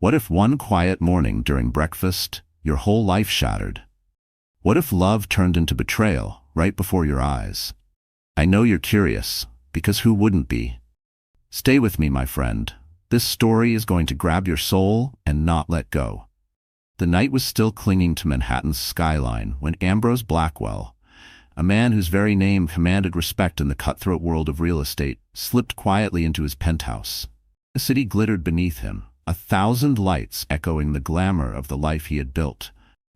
What if one quiet morning during breakfast, your whole life shattered? What if love turned into betrayal right before your eyes? I know you're curious, because who wouldn't be? Stay with me, my friend. This story is going to grab your soul and not let go. The night was still clinging to Manhattan's skyline when Ambrose Blackwell, a man whose very name commanded respect in the cutthroat world of real estate, slipped quietly into his penthouse. The city glittered beneath him, 1,000 lights echoing the glamour of the life he had built.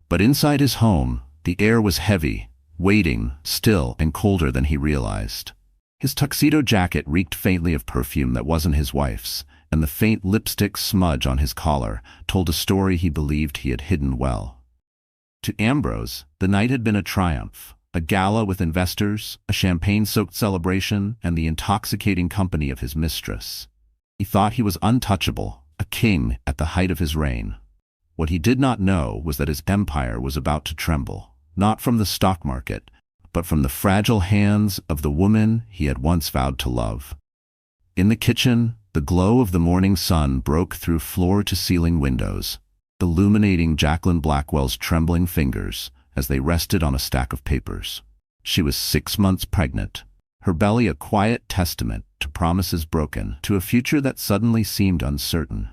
But inside his home, the air was heavy, waiting, still, and colder than he realized. His tuxedo jacket reeked faintly of perfume that wasn't his wife's, and the faint lipstick smudge on his collar told a story he believed he had hidden well. To Ambrose, the night had been a triumph, a gala with investors, a champagne-soaked celebration, and the intoxicating company of his mistress. He thought he was untouchable, a king at the height of his reign. What he did not know was that his empire was about to tremble, not from the stock market, but from the fragile hands of the woman he had once vowed to love. In the kitchen, the glow of the morning sun broke through floor-to-ceiling windows, illuminating Jacqueline Blackwell's trembling fingers as they rested on a stack of papers. She was 6 months pregnant, her belly a quiet testament to promises broken, to a future that suddenly seemed uncertain.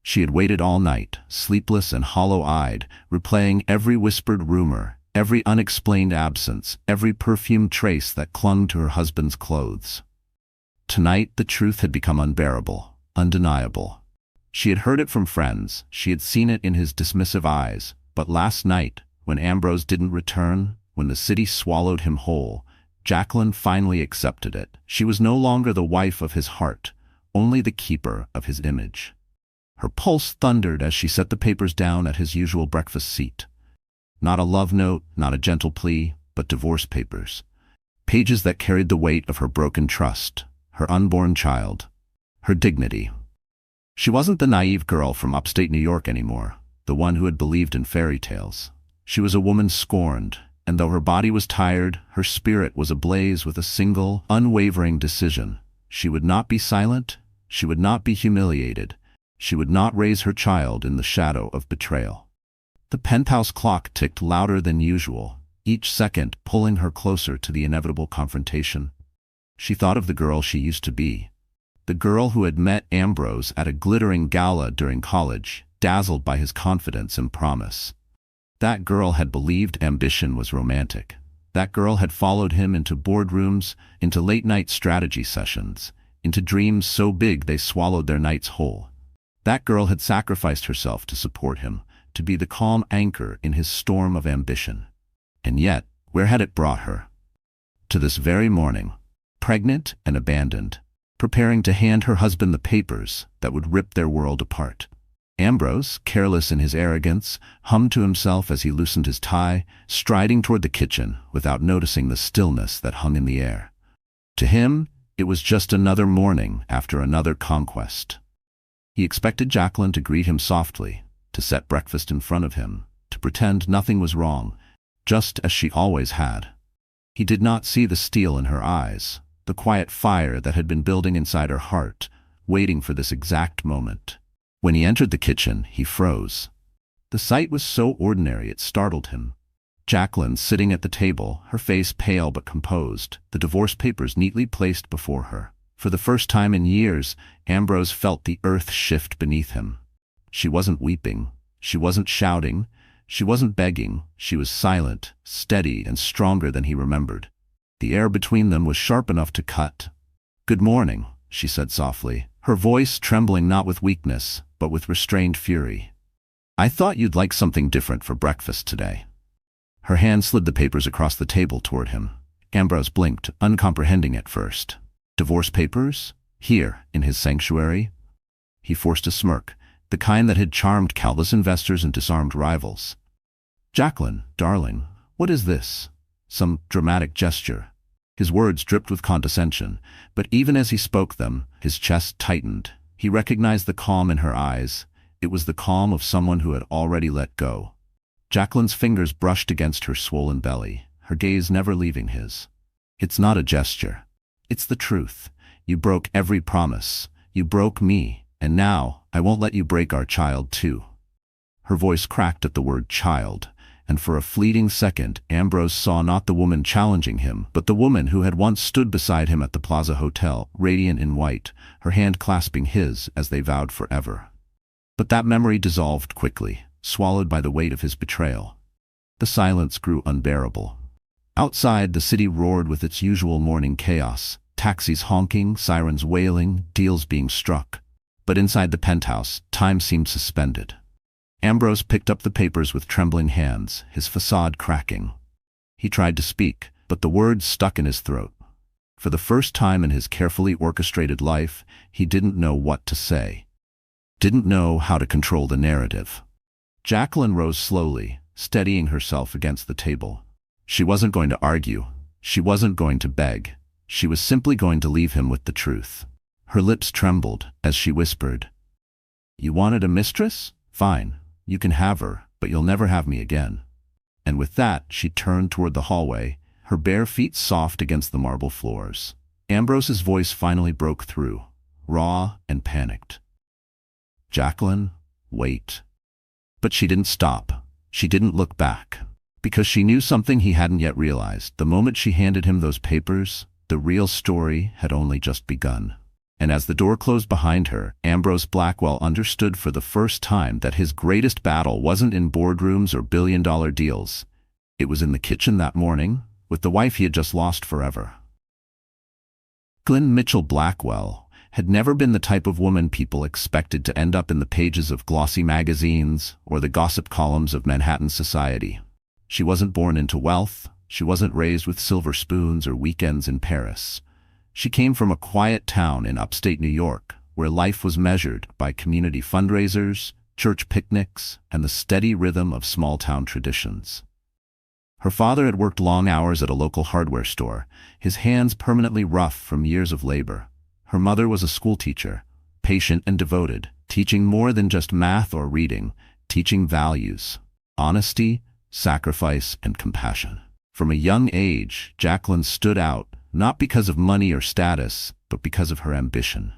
She had waited all night, sleepless and hollow-eyed, replaying every whispered rumor, every unexplained absence, every perfumed trace that clung to her husband's clothes. Tonight, the truth had become unbearable, undeniable. She had heard it from friends, she had seen it in his dismissive eyes, but last night, when Ambrose didn't return, when the city swallowed him whole, Jacqueline finally accepted it. She was no longer the wife of his heart, only the keeper of his image. Her pulse thundered as she set the papers down at his usual breakfast seat. Not a love note, not a gentle plea, but divorce papers. Pages that carried the weight of her broken trust, her unborn child, her dignity. She wasn't the naive girl from upstate New York anymore, the one who had believed in fairy tales. She was a woman scorned, and though her body was tired, her spirit was ablaze with a single, unwavering decision. She would not be silent, she would not be humiliated, she would not raise her child in the shadow of betrayal. The penthouse clock ticked louder than usual, each second pulling her closer to the inevitable confrontation. She thought of the girl she used to be, the girl who had met Ambrose at a glittering gala during college, dazzled by his confidence and promise. That girl had believed ambition was romantic. That girl had followed him into boardrooms, into late-night strategy sessions, into dreams so big they swallowed their nights whole. That girl had sacrificed herself to support him, to be the calm anchor in his storm of ambition. And yet, where had it brought her? To this very morning, pregnant and abandoned, preparing to hand her husband the papers that would rip their world apart. Ambrose, careless in his arrogance, hummed to himself as he loosened his tie, striding toward the kitchen without noticing the stillness that hung in the air. To him, it was just another morning after another conquest. He expected Jacqueline to greet him softly, to set breakfast in front of him, to pretend nothing was wrong, just as she always had. He did not see the steel in her eyes, the quiet fire that had been building inside her heart, waiting for this exact moment. When he entered the kitchen, he froze. The sight was so ordinary it startled him. Jacqueline sitting at the table, her face pale but composed, the divorce papers neatly placed before her. For the first time in years, Ambrose felt the earth shift beneath him. She wasn't weeping, she wasn't shouting, she wasn't begging, she was silent, steady, and stronger than he remembered. The air between them was sharp enough to cut. "Good morning," she said softly, her voice trembling not with weakness, but with restrained fury. "I thought you'd like something different for breakfast today." Her hand slid the papers across the table toward him. Ambrose blinked, uncomprehending at first. Divorce papers? Here, in his sanctuary? He forced a smirk, the kind that had charmed countless investors and disarmed rivals. "Jacqueline, darling, what is this? Some dramatic gesture?" His words dripped with condescension, but even as he spoke them, his chest tightened. He recognized the calm in her eyes. It was the calm of someone who had already let go. Jacqueline's fingers brushed against her swollen belly, her gaze never leaving his. "It's not a gesture. It's the truth. You broke every promise. You broke me, And now, I won't let you break our child too." Her voice cracked at the word child, and for a fleeting second Ambrose saw not the woman challenging him, but the woman who had once stood beside him at the Plaza Hotel, radiant in white, her hand clasping his as they vowed forever. But that memory dissolved quickly, swallowed by the weight of his betrayal. The silence grew unbearable. Outside, the city roared with its usual morning chaos, taxis honking, sirens wailing, deals being struck. But inside the penthouse, time seemed suspended. Ambrose picked up the papers with trembling hands, his facade cracking. He tried to speak, but the words stuck in his throat. For the first time in his carefully orchestrated life, he didn't know what to say. Didn't know how to control the narrative. Jacqueline rose slowly, steadying herself against the table. She wasn't going to argue. She wasn't going to beg. She was simply going to leave him with the truth. Her lips trembled as she whispered, "You wanted a mistress? Fine. You can have her, but you'll never have me again." And with that, she turned toward the hallway, her bare feet soft against the marble floors. Ambrose's voice finally broke through, raw and panicked. "Jacqueline, wait." But she didn't stop. She didn't look back. Because she knew something he hadn't yet realized. The moment she handed him those papers, the real story had only just begun. And as the door closed behind her, Ambrose Blackwell understood for the first time that his greatest battle wasn't in boardrooms or billion-dollar deals. It was in the kitchen that morning, with the wife he had just lost forever. Glenn Mitchell Blackwell had never been the type of woman people expected to end up in the pages of glossy magazines or the gossip columns of Manhattan society. She wasn't born into wealth. She wasn't raised with silver spoons or weekends in Paris. She came from a quiet town in upstate New York, where life was measured by community fundraisers, church picnics, and the steady rhythm of small-town traditions. Her father had worked long hours at a local hardware store, his hands permanently rough from years of labor. Her mother was a schoolteacher, patient and devoted, teaching more than just math or reading, teaching values, honesty, sacrifice, and compassion. From a young age, Jacqueline stood out, not because of money or status, but because of her ambition.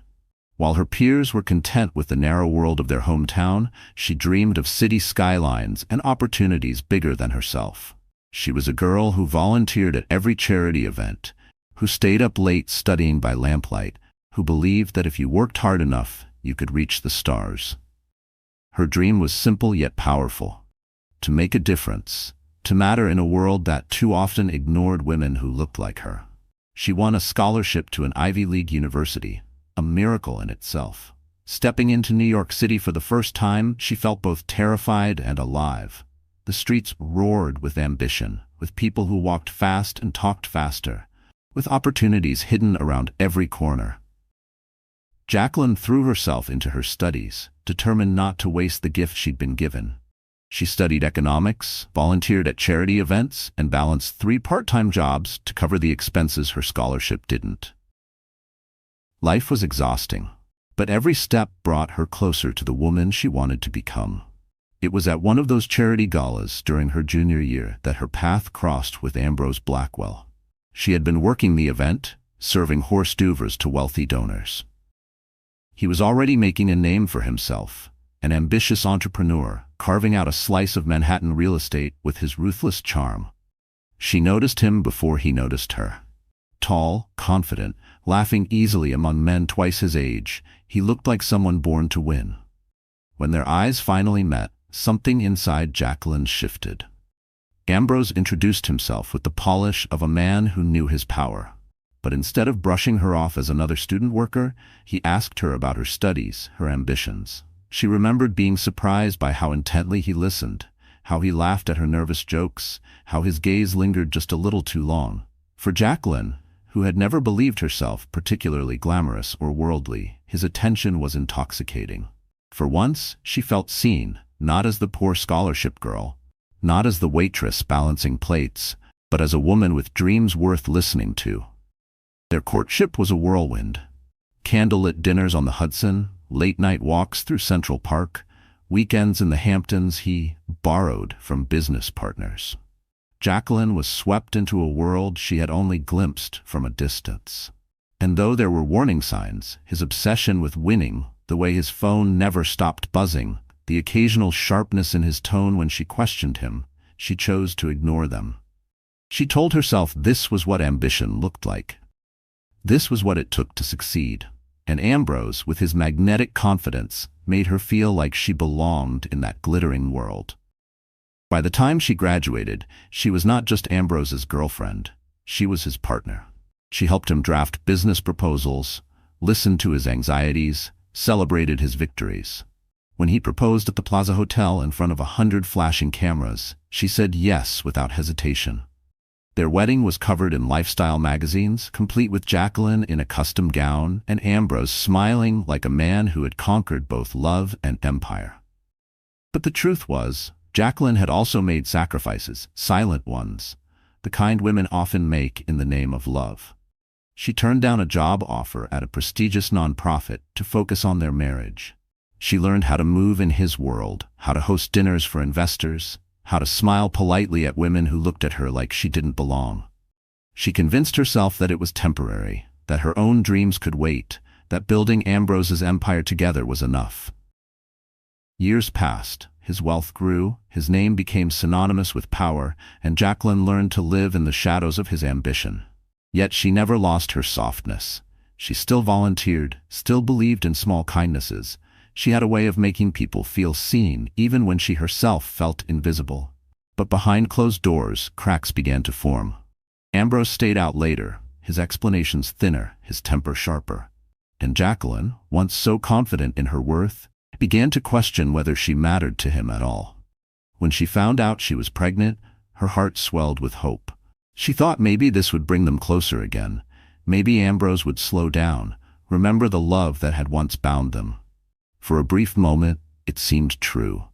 While her peers were content with the narrow world of their hometown, she dreamed of city skylines and opportunities bigger than herself. She was a girl who volunteered at every charity event, who stayed up late studying by lamplight, who believed that if you worked hard enough, you could reach the stars. Her dream was simple yet powerful: to make a difference, to matter in a world that too often ignored women who looked like her. She won a scholarship to an Ivy League university, a miracle in itself. Stepping into New York City for the first time, she felt both terrified and alive. The streets roared with ambition, with people who walked fast and talked faster, with opportunities hidden around every corner. Jacqueline threw herself into her studies, determined not to waste the gift she'd been given. She studied economics, volunteered at charity events, and balanced 3 part-time jobs to cover the expenses her scholarship didn't. Life was exhausting, but every step brought her closer to the woman she wanted to become. It was at one of those charity galas during her junior year that her path crossed with Ambrose Blackwell. She had been working the event, serving hors d'oeuvres to wealthy donors. He was already making a name for himself, an ambitious entrepreneur, carving out a slice of Manhattan real estate with his ruthless charm. She noticed him before he noticed her. Tall, confident, laughing easily among men twice his age, he looked like someone born to win. When their eyes finally met, something inside Jacqueline shifted. Ambrose introduced himself with the polish of a man who knew his power. But instead of brushing her off as another student worker, he asked her about her studies, her ambitions. She remembered being surprised by how intently he listened, how he laughed at her nervous jokes, how his gaze lingered just a little too long. For Jacqueline, who had never believed herself particularly glamorous or worldly, his attention was intoxicating. For once, she felt seen, not as the poor scholarship girl, not as the waitress balancing plates, but as a woman with dreams worth listening to. Their courtship was a whirlwind. Candlelit dinners on the Hudson, late-night walks through Central Park, weekends in the Hamptons he borrowed from business partners. Jacqueline was swept into a world she had only glimpsed from a distance. And though there were warning signs, his obsession with winning the way his phone never stopped buzzing, the occasional sharpness in his tone when she questioned him, she chose to ignore them. She told herself this was what ambition looked like. This was what it took to succeed. And Ambrose, with his magnetic confidence, made her feel like she belonged in that glittering world. By the time she graduated, she was not just Ambrose's girlfriend, she was his partner. She helped him draft business proposals, listened to his anxieties, celebrated his victories. When he proposed at the Plaza Hotel in front of 100 flashing cameras, she said yes without hesitation. Their wedding was covered in lifestyle magazines, complete with Jacqueline in a custom gown and Ambrose smiling like a man who had conquered both love and empire. But the truth was, Jacqueline had also made sacrifices, silent ones, the kind women often make in the name of love. She turned down a job offer at a prestigious nonprofit to focus on their marriage. She learned how to move in his world, how to host dinners for investors, how to smile politely at women who looked at her like she didn't belong. She convinced herself that it was temporary, that her own dreams could wait, that building Ambrose's empire together was enough. Years passed, his wealth grew, his name became synonymous with power, and Jacqueline learned to live in the shadows of his ambition. Yet she never lost her softness. She still volunteered, still believed in small kindnesses. She had a way of making people feel seen, even when she herself felt invisible. But behind closed doors, cracks began to form. Ambrose stayed out later, his explanations thinner, his temper sharper. And Jacqueline, once so confident in her worth, began to question whether she mattered to him at all. When she found out she was pregnant, her heart swelled with hope. She thought maybe this would bring them closer again. Maybe Ambrose would slow down, remember the love that had once bound them. For a brief moment, it seemed true.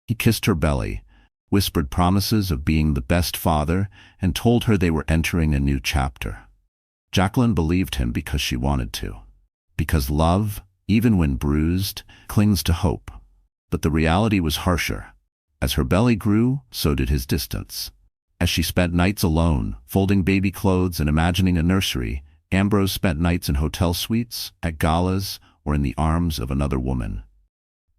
He kissed her belly, whispered promises of being the best father, and told her they were entering a new chapter. Jacqueline believed him because she wanted to. Because love, even when bruised, clings to hope. But the reality was harsher. As her belly grew, so did his distance. As she spent nights alone, folding baby clothes and imagining a nursery, Ambrose spent nights in hotel suites, at galas, or in the arms of another woman.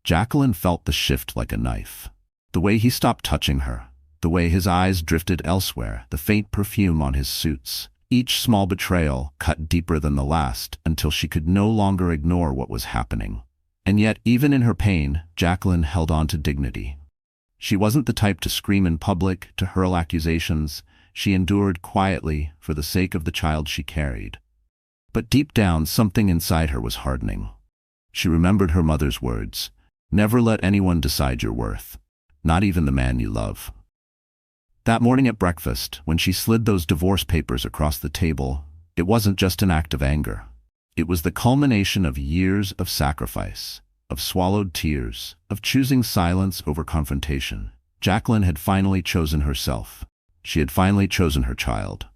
Jacqueline felt the shift like a knife. The way he stopped touching her, the way his eyes drifted elsewhere, the faint perfume on his suits. Each small betrayal cut deeper than the last until she could no longer ignore what was happening. And yet, even in her pain, Jacqueline held on to dignity. She wasn't the type to scream in public, to hurl accusations. She endured quietly for the sake of the child she carried. But deep down, something inside her was hardening. She remembered her mother's words, "Never let anyone decide your worth, not even the man you love." That morning at breakfast, when she slid those divorce papers across the table, it wasn't just an act of anger. It was the culmination of years of sacrifice, of swallowed tears, of choosing silence over confrontation. Jacqueline had finally chosen herself. She had finally chosen her child.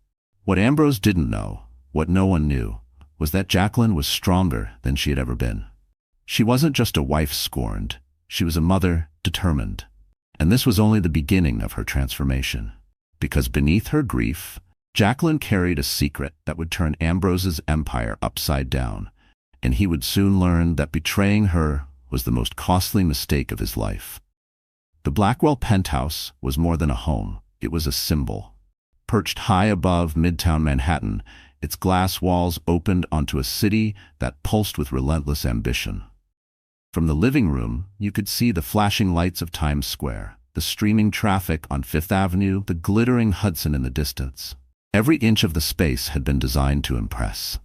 What Ambrose didn't know, what no one knew, was that Jacqueline was stronger than she had ever been. She wasn't just a wife scorned, she was a mother determined. And this was only the beginning of her transformation. Because beneath her grief, Jacqueline carried a secret that would turn Ambrose's empire upside down, and he would soon learn that betraying her was the most costly mistake of his life. The Blackwell penthouse was more than a home, it was a symbol. Perched high above Midtown Manhattan, its glass walls opened onto a city that pulsed with relentless ambition. From the living room, you could see the flashing lights of Times Square, the streaming traffic on Fifth Avenue, the glittering Hudson in the distance. Every inch of the space had been designed to impress.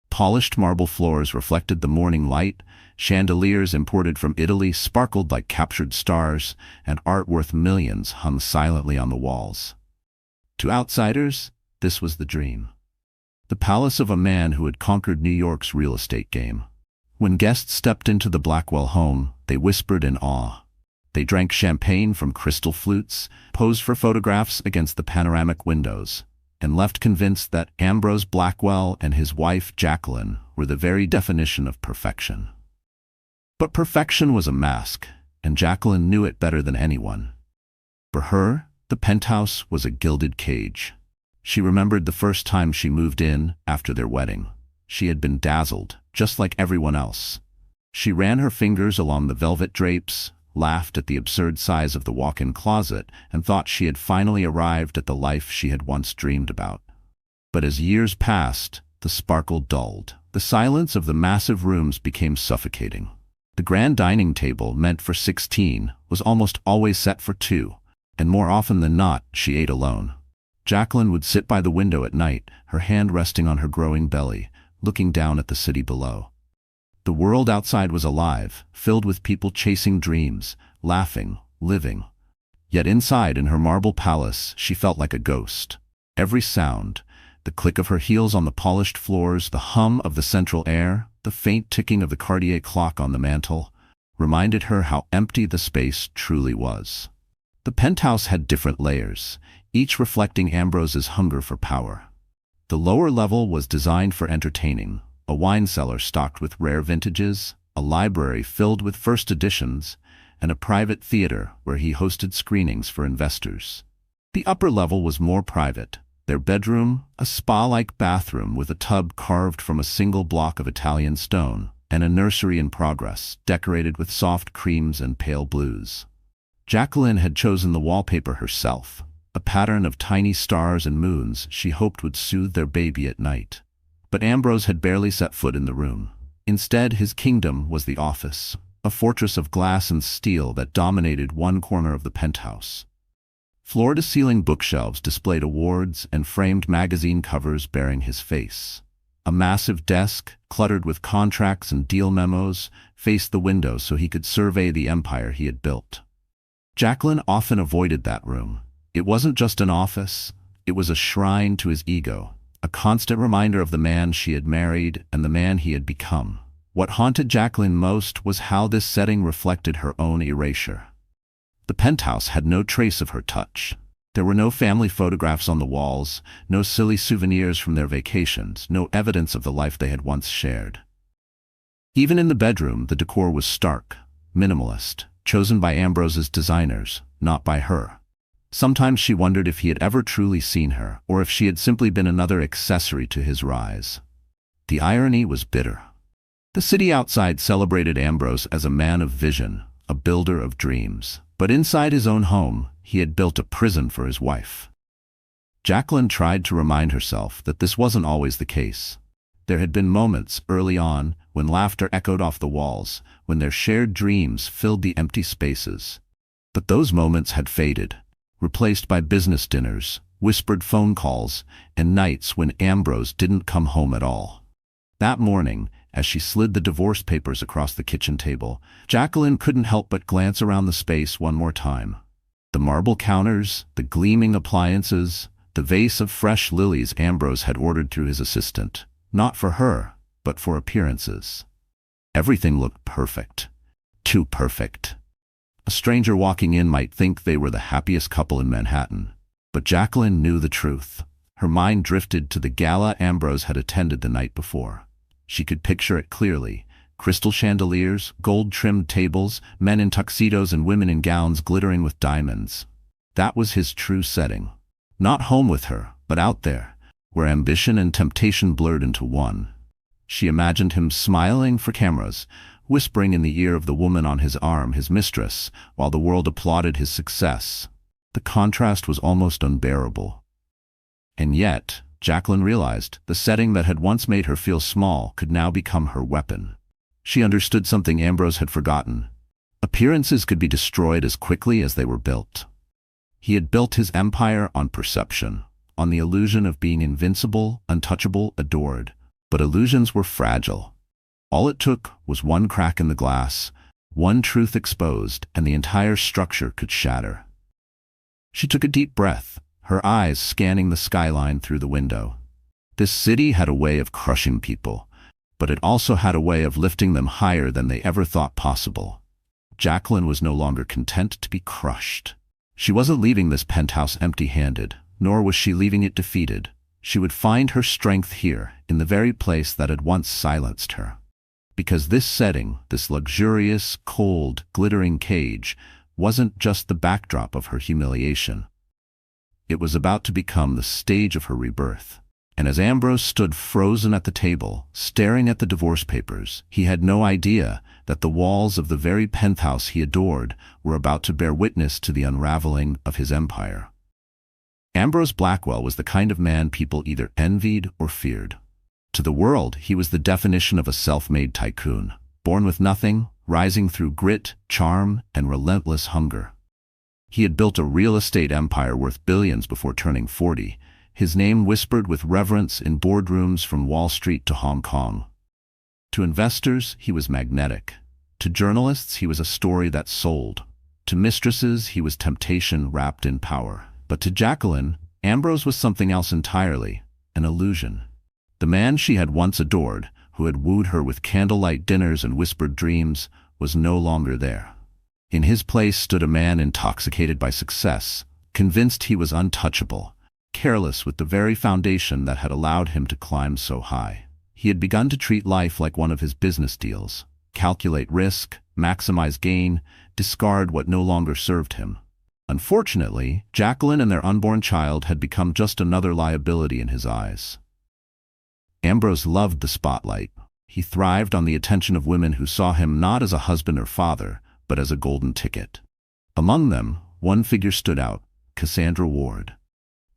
Polished marble floors reflected the morning light, chandeliers imported from Italy sparkled like captured stars, and art worth millions hung silently on the walls. To outsiders, this was the dream. The palace of a man who had conquered New York's real estate game. When guests stepped into the Blackwell home, they whispered in awe. They drank champagne from crystal flutes, posed for photographs against the panoramic windows, and left convinced that Ambrose Blackwell and his wife Jacqueline were the very definition of perfection. But perfection was a mask, and Jacqueline knew it better than anyone. For her, the penthouse was a gilded cage. She remembered the first time she moved in after their wedding. She had been dazzled, just like everyone else. She ran her fingers along the velvet drapes, laughed at the absurd size of the walk-in closet, and thought she had finally arrived at the life she had once dreamed about. But as years passed, the sparkle dulled. The silence of the massive rooms became suffocating. The grand dining table, meant for 16, was almost always set for 2, and more often than not, she ate alone. Jacqueline would sit by the window at night, her hand resting on her growing belly, looking down at the city below. The world outside was alive, filled with people chasing dreams, laughing, living. Yet inside, in her marble palace, she felt like a ghost. Every sound, the click of her heels on the polished floors, the hum of the central air, the faint ticking of the Cartier clock on the mantel, reminded her how empty the space truly was. The penthouse had different layers, each reflecting Ambrose's hunger for power. The lower level was designed for entertaining, a wine cellar stocked with rare vintages, a library filled with first editions, and a private theater where he hosted screenings for investors. The upper level was more private, their bedroom, a spa-like bathroom with a tub carved from a single block of Italian stone, and a nursery in progress, decorated with soft creams and pale blues. Jacqueline had chosen the wallpaper herself, a pattern of tiny stars and moons she hoped would soothe their baby at night. But Ambrose had barely set foot in the room. Instead, his kingdom was the office, a fortress of glass and steel that dominated one corner of the penthouse. Floor-to-ceiling bookshelves displayed awards and framed magazine covers bearing his face. A massive desk, cluttered with contracts and deal memos, faced the window so he could survey the empire he had built. Jacqueline often avoided that room. It wasn't just an office, it was a shrine to his ego, a constant reminder of the man she had married and the man he had become. What haunted Jacqueline most was how this setting reflected her own erasure. The penthouse had no trace of her touch. There were no family photographs on the walls, no silly souvenirs from their vacations, no evidence of the life they had once shared. Even in the bedroom, the decor was stark, minimalist, chosen by Ambrose's designers, not by her. Sometimes she wondered if he had ever truly seen her, or if she had simply been another accessory to his rise. The irony was bitter. The city outside celebrated Ambrose as a man of vision, a builder of dreams. But inside his own home, he had built a prison for his wife. Jacqueline tried to remind herself that this wasn't always the case. There had been moments early on when laughter echoed off the walls, when their shared dreams filled the empty spaces. But those moments had faded, replaced by business dinners, whispered phone calls, and nights when Ambrose didn't come home at all. That morning, as she slid the divorce papers across the kitchen table, Jacqueline couldn't help but glance around the space one more time. The marble counters, the gleaming appliances, the vase of fresh lilies Ambrose had ordered through his assistant, not for her, but for appearances. Everything looked perfect. Too perfect. A stranger walking in might think they were the happiest couple in Manhattan. But Jacqueline knew the truth. Her mind drifted to the gala Ambrose had attended the night before. She could picture it clearly. Crystal chandeliers, gold-trimmed tables, men in tuxedos and women in gowns glittering with diamonds. That was his true setting. Not home with her, but out there, where ambition and temptation blurred into one. She imagined him smiling for cameras, whispering in the ear of the woman on his arm, his mistress, while the world applauded his success. The contrast was almost unbearable. And yet, Jacqueline realized, the setting that had once made her feel small could now become her weapon. She understood something Ambrose had forgotten. Appearances could be destroyed as quickly as they were built. He had built his empire on perception, on the illusion of being invincible, untouchable, adored. But illusions were fragile. All it took was one crack in the glass, one truth exposed, and the entire structure could shatter. She took a deep breath, her eyes scanning the skyline through the window. This city had a way of crushing people, but it also had a way of lifting them higher than they ever thought possible. Jacqueline was no longer content to be crushed. She wasn't leaving this penthouse empty-handed, nor was she leaving it defeated. She would find her strength here, in the very place that had once silenced her. Because this setting, this luxurious, cold, glittering cage, wasn't just the backdrop of her humiliation. It was about to become the stage of her rebirth. And as Ambrose stood frozen at the table, staring at the divorce papers, he had no idea that the walls of the very penthouse he adored were about to bear witness to the unraveling of his empire. Ambrose Blackwell was the kind of man people either envied or feared. To the world, he was the definition of a self-made tycoon, born with nothing, rising through grit, charm, and relentless hunger. He had built a real estate empire worth billions before turning 40, his name whispered with reverence in boardrooms from Wall Street to Hong Kong. To investors, he was magnetic. To journalists, he was a story that sold. To mistresses, he was temptation wrapped in power. But to Jacqueline, Ambrose was something else entirely, an illusion. The man she had once adored, who had wooed her with candlelight dinners and whispered dreams, was no longer there. In his place stood a man intoxicated by success, convinced he was untouchable, careless with the very foundation that had allowed him to climb so high. He had begun to treat life like one of his business deals, calculate risk, maximize gain, discard what no longer served him. Unfortunately, Jacqueline and their unborn child had become just another liability in his eyes. Ambrose loved the spotlight. He thrived on the attention of women who saw him not as a husband or father, but as a golden ticket. Among them, one figure stood out, Cassandra Ward.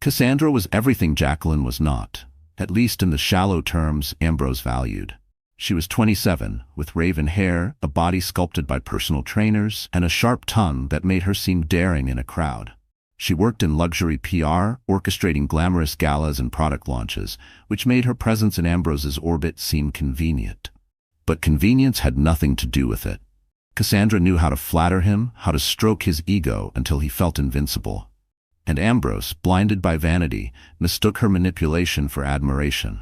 Cassandra was everything Jacqueline was not, at least in the shallow terms Ambrose valued. She was 27, with raven hair, a body sculpted by personal trainers, and a sharp tongue that made her seem daring in a crowd. She worked in luxury PR, orchestrating glamorous galas and product launches, which made her presence in Ambrose's orbit seem convenient. But convenience had nothing to do with it. Cassandra knew how to flatter him, how to stroke his ego until he felt invincible. And Ambrose, blinded by vanity, mistook her manipulation for admiration.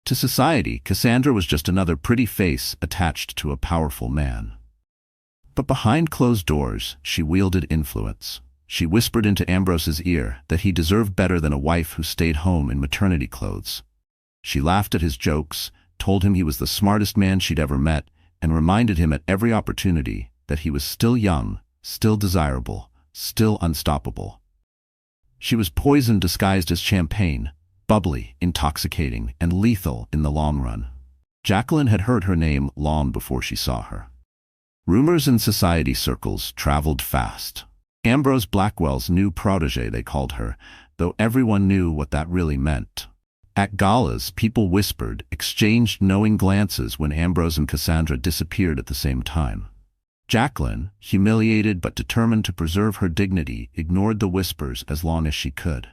To society, Cassandra was just another pretty face attached to a powerful man. But behind closed doors, she wielded influence. She whispered into Ambrose's ear that he deserved better than a wife who stayed home in maternity clothes. She laughed at his jokes, told him he was the smartest man she'd ever met, and reminded him at every opportunity that he was still young, still desirable, still unstoppable. She was poison disguised as champagne, bubbly, intoxicating, and lethal in the long run. Jacqueline had heard her name long before she saw her. Rumors in society circles traveled fast. Ambrose Blackwell's new protégé, they called her, though everyone knew what that really meant. At galas, people whispered, exchanged knowing glances when Ambrose and Cassandra disappeared at the same time. Jacqueline, humiliated but determined to preserve her dignity, ignored the whispers as long as she could.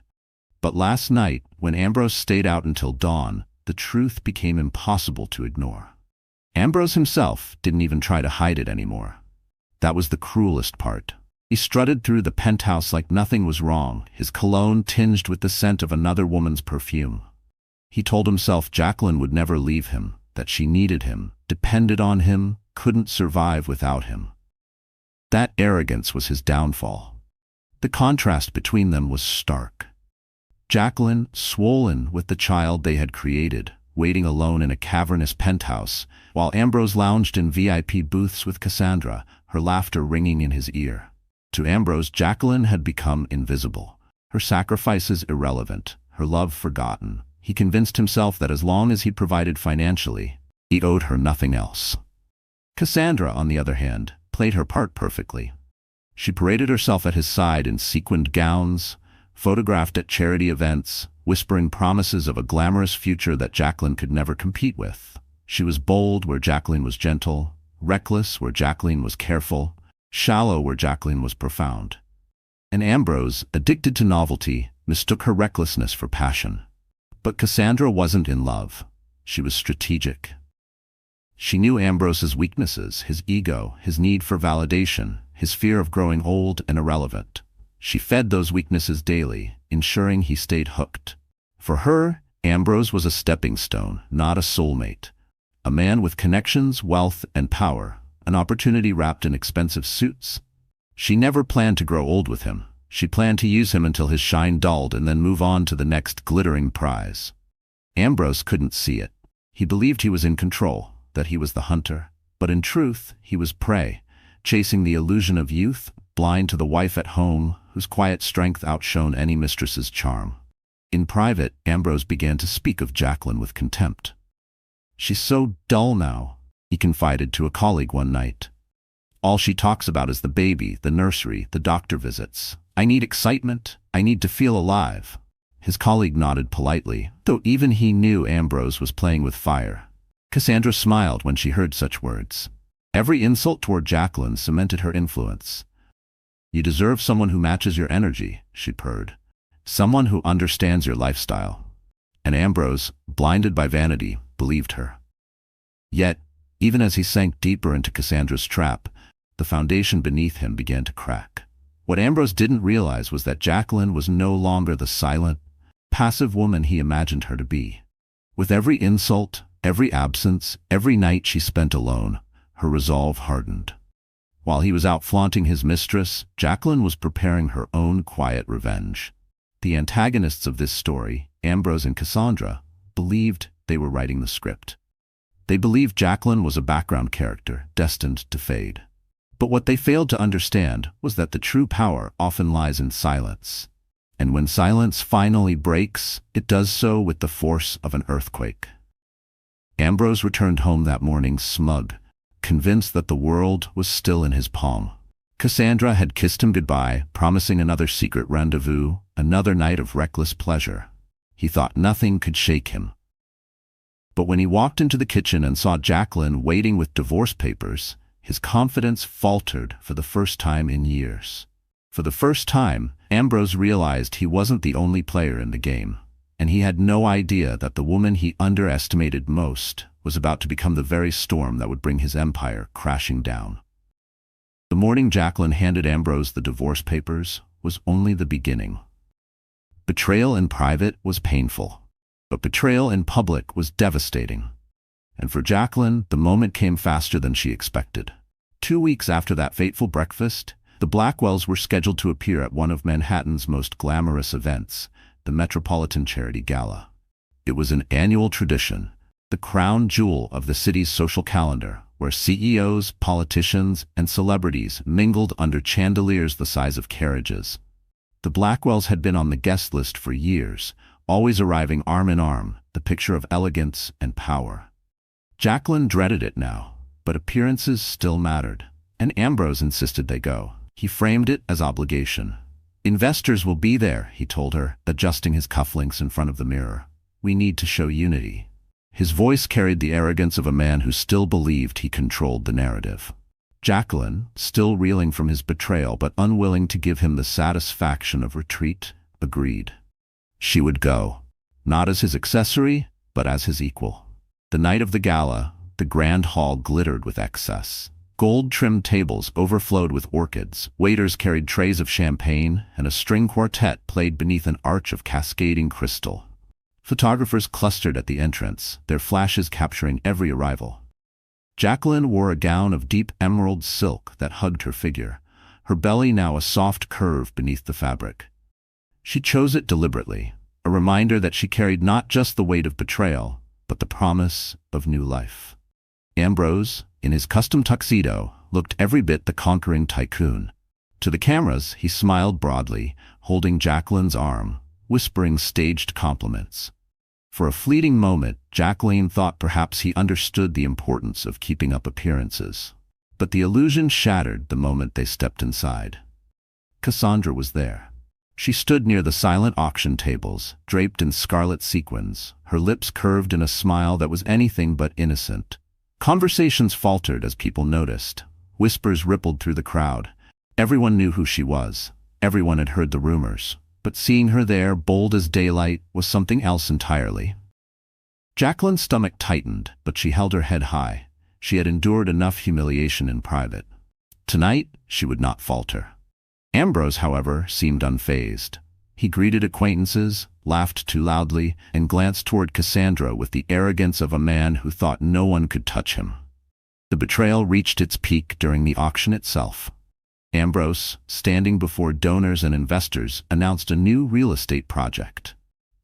But last night, when Ambrose stayed out until dawn, the truth became impossible to ignore. Ambrose himself didn't even try to hide it anymore. That was the cruelest part. He strutted through the penthouse like nothing was wrong, his cologne tinged with the scent of another woman's perfume. He told himself Jacqueline would never leave him, that she needed him, depended on him, couldn't survive without him. That arrogance was his downfall. The contrast between them was stark. Jacqueline, swollen with the child they had created, waiting alone in a cavernous penthouse, while Ambrose lounged in VIP booths with Cassandra, her laughter ringing in his ear. To Ambrose, Jacqueline had become invisible, her sacrifices irrelevant, her love forgotten. He convinced himself that as long as he provided financially, he owed her nothing else. Cassandra, on the other hand, played her part perfectly. She paraded herself at his side in sequined gowns, photographed at charity events, whispering promises of a glamorous future that Jacqueline could never compete with. She was bold where Jacqueline was gentle, reckless where Jacqueline was careful, shallow where Jacqueline was profound. And Ambrose, addicted to novelty, mistook her recklessness for passion. But Cassandra wasn't in love. She was strategic. She knew Ambrose's weaknesses, his ego, his need for validation, his fear of growing old and irrelevant. She fed those weaknesses daily, ensuring he stayed hooked. For her, Ambrose was a stepping stone, not a soulmate. A man with connections, wealth, and power, an opportunity wrapped in expensive suits. She never planned to grow old with him. She planned to use him until his shine dulled and then move on to the next glittering prize. Ambrose couldn't see it. He believed he was in control, that he was the hunter. But in truth, he was prey, chasing the illusion of youth, blind to the wife at home, whose quiet strength outshone any mistress's charm. In private, Ambrose began to speak of Jacqueline with contempt. "She's so dull now," he confided to a colleague one night. "All she talks about is the baby, the nursery, the doctor visits. I need excitement. I need to feel alive." His colleague nodded politely, though even he knew Ambrose was playing with fire. Cassandra smiled when she heard such words. Every insult toward Jacqueline cemented her influence. "You deserve someone who matches your energy," she purred. "Someone who understands your lifestyle." And Ambrose, blinded by vanity, believed her. Yet, even as he sank deeper into Cassandra's trap, the foundation beneath him began to crack. What Ambrose didn't realize was that Jacqueline was no longer the silent, passive woman he imagined her to be. With every insult, every absence, every night she spent alone, her resolve hardened. While he was out flaunting his mistress, Jacqueline was preparing her own quiet revenge. The antagonists of this story, Ambrose and Cassandra, believed they were writing the script. They believed Jacqueline was a background character, destined to fade. But what they failed to understand was that the true power often lies in silence. And when silence finally breaks, it does so with the force of an earthquake. Ambrose returned home that morning smug, convinced that the world was still in his palm. Cassandra had kissed him goodbye, promising another secret rendezvous, another night of reckless pleasure. He thought nothing could shake him. But when he walked into the kitchen and saw Jacqueline waiting with divorce papers, his confidence faltered for the first time in years. For the first time, Ambrose realized he wasn't the only player in the game, and he had no idea that the woman he underestimated most was about to become the very storm that would bring his empire crashing down. The morning Jacqueline handed Ambrose the divorce papers was only the beginning. Betrayal in private was painful, but betrayal in public was devastating. And for Jacqueline, the moment came faster than she expected. 2 weeks after that fateful breakfast, the Blackwells were scheduled to appear at one of Manhattan's most glamorous events, the Metropolitan Charity Gala. It was an annual tradition, the crown jewel of the city's social calendar, where CEOs, politicians, and celebrities mingled under chandeliers the size of carriages. The Blackwells had been on the guest list for years, always arriving arm in arm, the picture of elegance and power. Jacqueline dreaded it now, but appearances still mattered, and Ambrose insisted they go. He framed it as obligation. "Investors will be there," he told her, adjusting his cufflinks in front of the mirror. "We need to show unity." His voice carried the arrogance of a man who still believed he controlled the narrative. Jacqueline, still reeling from his betrayal but unwilling to give him the satisfaction of retreat, agreed. She would go, not as his accessory, but as his equal. The night of the gala, the grand hall glittered with excess. Gold-trimmed tables overflowed with orchids, waiters carried trays of champagne, and a string quartet played beneath an arch of cascading crystal. Photographers clustered at the entrance, their flashes capturing every arrival. Jacqueline wore a gown of deep emerald silk that hugged her figure, her belly now a soft curve beneath the fabric. She chose it deliberately, a reminder that she carried not just the weight of betrayal, but the promise of new life. Ambrose, in his custom tuxedo, looked every bit the conquering tycoon. To the cameras, he smiled broadly, holding Jacqueline's arm, whispering staged compliments. For a fleeting moment, Jacqueline thought perhaps he understood the importance of keeping up appearances. But the illusion shattered the moment they stepped inside. Cassandra was there. She stood near the silent auction tables, draped in scarlet sequins, her lips curved in a smile that was anything but innocent. Conversations faltered as people noticed. Whispers rippled through the crowd. Everyone knew who she was. Everyone had heard the rumors. But seeing her there, bold as daylight, was something else entirely. Jacqueline's stomach tightened, but she held her head high. She had endured enough humiliation in private. Tonight, she would not falter. Ambrose, however, seemed unfazed. He greeted acquaintances, laughed too loudly, and glanced toward Cassandra with the arrogance of a man who thought no one could touch him. The betrayal reached its peak during the auction itself. Ambrose, standing before donors and investors, announced a new real estate project.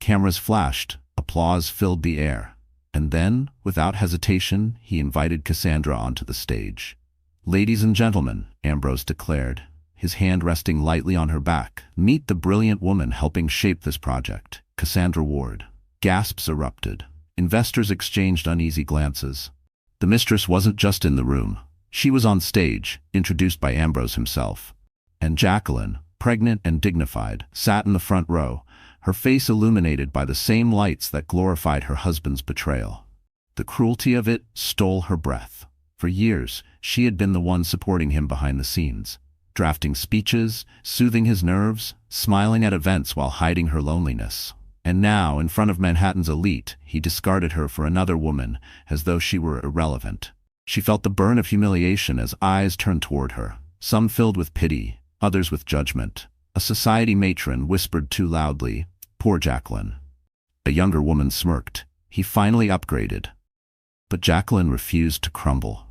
Cameras flashed, applause filled the air, and then, without hesitation, he invited Cassandra onto the stage. "Ladies and gentlemen," Ambrose declared, his hand resting lightly on her back, "meet the brilliant woman helping shape this project. Cassandra Ward. Gasps erupted. Investors exchanged uneasy glances. The mistress wasn't just in the room. She was on stage, introduced by Ambrose himself. And Jacqueline, pregnant and dignified, sat in the front row, her face illuminated by the same lights that glorified her husband's betrayal. The cruelty of it stole her breath. For years, she had been the one supporting him behind the scenes, drafting speeches, soothing his nerves, smiling at events while hiding her loneliness. And now, in front of Manhattan's elite, he discarded her for another woman, as though she were irrelevant. She felt the burn of humiliation as eyes turned toward her, some filled with pity, others with judgment. A society matron whispered too loudly, "Poor Jacqueline." A younger woman smirked. He finally upgraded. But Jacqueline refused to crumble.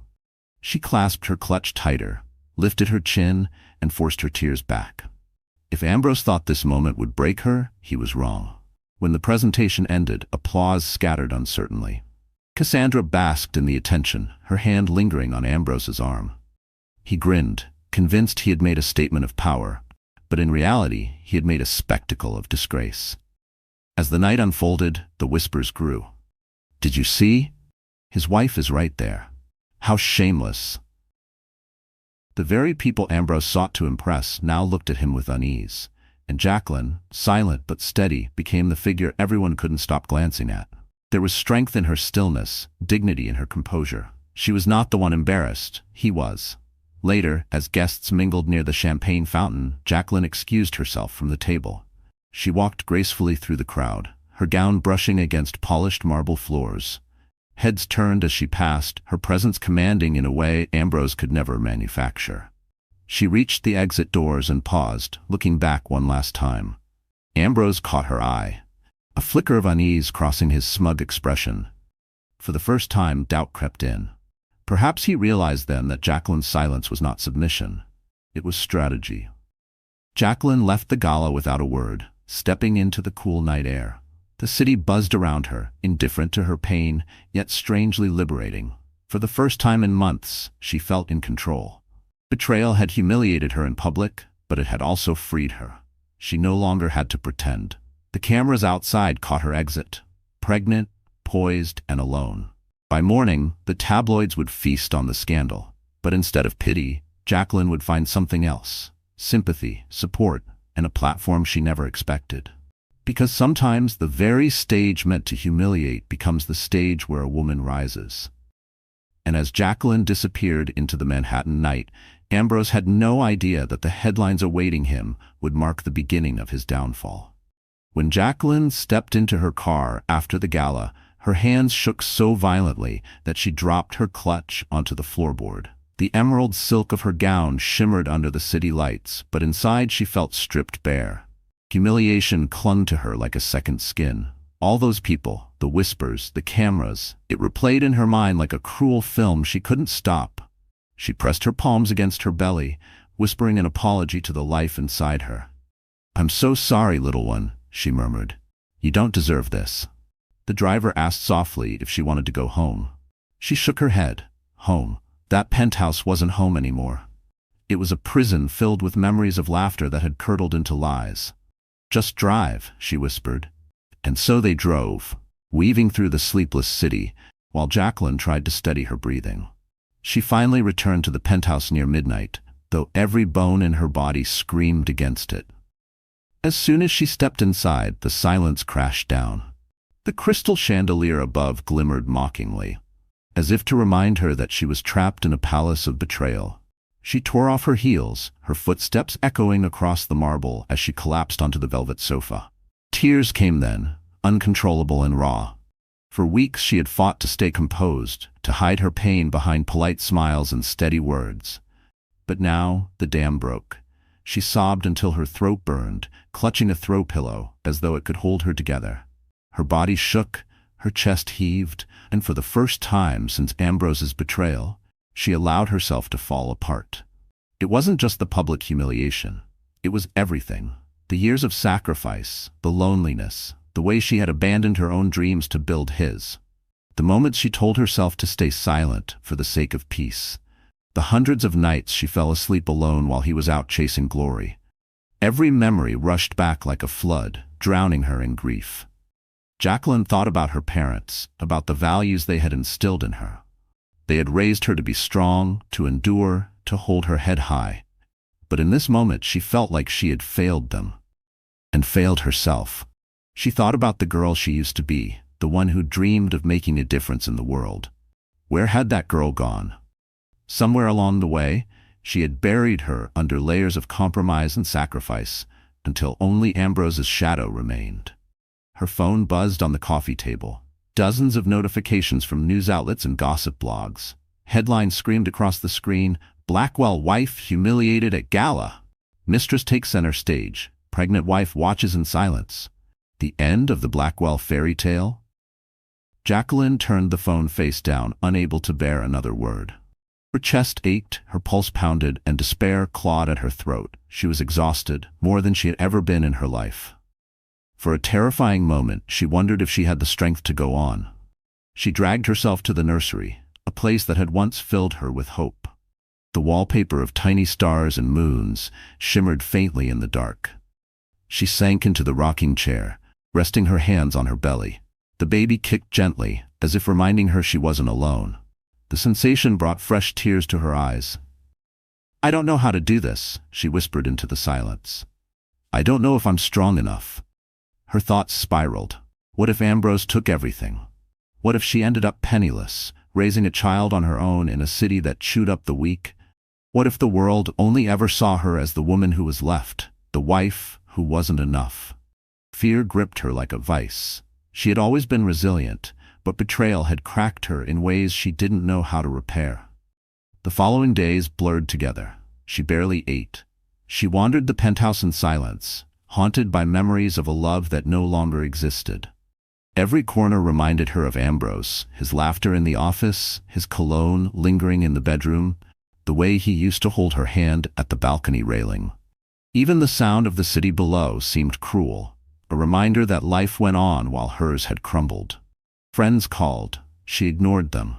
She clasped her clutch tighter, lifted her chin, and forced her tears back. If Ambrose thought this moment would break her, he was wrong. When the presentation ended, applause scattered uncertainly. Cassandra basked in the attention, her hand lingering on Ambrose's arm. He grinned, convinced he had made a statement of power, but in reality, he had made a spectacle of disgrace. As the night unfolded, the whispers grew. "Did you see? His wife is right there. How shameless." The very people Ambrose sought to impress now looked at him with unease, and Jacqueline, silent but steady, became the figure everyone couldn't stop glancing at. There was strength in her stillness, dignity in her composure. She was not the one embarrassed, he was. Later, as guests mingled near the champagne fountain, Jacqueline excused herself from the table. She walked gracefully through the crowd, her gown brushing against polished marble floors. Heads turned as she passed, her presence commanding in a way Ambrose could never manufacture. She reached the exit doors and paused, looking back one last time. Ambrose caught her eye, a flicker of unease crossing his smug expression. For the first time, doubt crept in. Perhaps he realized then that Jacqueline's silence was not submission. It was strategy. Jacqueline left the gala without a word, stepping into the cool night air. The city buzzed around her, indifferent to her pain, yet strangely liberating. For the first time in months, she felt in control. Betrayal had humiliated her in public, but it had also freed her. She no longer had to pretend. The cameras outside caught her exit, pregnant, poised, and alone. By morning, the tabloids would feast on the scandal. But instead of pity, Jacqueline would find something else: sympathy, support, and a platform she never expected. Because sometimes the very stage meant to humiliate becomes the stage where a woman rises. And as Jacqueline disappeared into the Manhattan night, Ambrose had no idea that the headlines awaiting him would mark the beginning of his downfall. When Jacqueline stepped into her car after the gala, her hands shook so violently that she dropped her clutch onto the floorboard. The emerald silk of her gown shimmered under the city lights, but inside she felt stripped bare. Humiliation clung to her like a second skin. All those people, the whispers, the cameras, it replayed in her mind like a cruel film she couldn't stop. She pressed her palms against her belly, whispering an apology to the life inside her. "I'm so sorry, little one," she murmured. "You don't deserve this." The driver asked softly if she wanted to go home. She shook her head. Home. That penthouse wasn't home anymore. It was a prison filled with memories of laughter that had curdled into lies. "Just drive," she whispered. And so they drove, weaving through the sleepless city, while Jacqueline tried to steady her breathing. She finally returned to the penthouse near midnight, though every bone in her body screamed against it. As soon as she stepped inside, the silence crashed down. The crystal chandelier above glimmered mockingly, as if to remind her that she was trapped in a palace of betrayal. She tore off her heels, her footsteps echoing across the marble as she collapsed onto the velvet sofa. Tears came then, uncontrollable and raw. For weeks she had fought to stay composed, to hide her pain behind polite smiles and steady words. But now the dam broke. She sobbed until her throat burned, clutching a throw pillow as though it could hold her together. Her body shook, her chest heaved, and for the first time since Ambrose's betrayal, she allowed herself to fall apart. It wasn't just the public humiliation. It was everything. The years of sacrifice, the loneliness, the way she had abandoned her own dreams to build his. The moments she told herself to stay silent for the sake of peace. The hundreds of nights she fell asleep alone while he was out chasing glory. Every memory rushed back like a flood, drowning her in grief. Jacqueline thought about her parents, about the values they had instilled in her. They had raised her to be strong, to endure, to hold her head high. But in this moment she felt like she had failed them, and failed herself. She thought about the girl she used to be, the one who dreamed of making a difference in the world. Where had that girl gone? Somewhere along the way, she had buried her under layers of compromise and sacrifice, until only Ambrose's shadow remained. Her phone buzzed on the coffee table. Dozens of notifications from news outlets and gossip blogs. Headlines screamed across the screen, "Blackwell wife humiliated at gala. Mistress takes center stage. Pregnant wife watches in silence." The end of the Blackwell fairy tale? Jacqueline turned the phone face down, unable to bear another word. Her chest ached, her pulse pounded, and despair clawed at her throat. She was exhausted, more than she had ever been in her life. For a terrifying moment, she wondered if she had the strength to go on. She dragged herself to the nursery, a place that had once filled her with hope. The wallpaper of tiny stars and moons shimmered faintly in the dark. She sank into the rocking chair, resting her hands on her belly. The baby kicked gently, as if reminding her she wasn't alone. The sensation brought fresh tears to her eyes. "I don't know how to do this," she whispered into the silence. "I don't know if I'm strong enough." Her thoughts spiraled. What if Ambrose took everything? What if she ended up penniless, raising a child on her own in a city that chewed up the weak? What if the world only ever saw her as the woman who was left, the wife who wasn't enough? Fear gripped her like a vice. She had always been resilient, but betrayal had cracked her in ways she didn't know how to repair. The following days blurred together. She barely ate. She wandered the penthouse in silence, haunted by memories of a love that no longer existed. Every corner reminded her of Ambrose, his laughter in the office, his cologne lingering in the bedroom, the way he used to hold her hand at the balcony railing. Even the sound of the city below seemed cruel, a reminder that life went on while hers had crumbled. Friends called. She ignored them.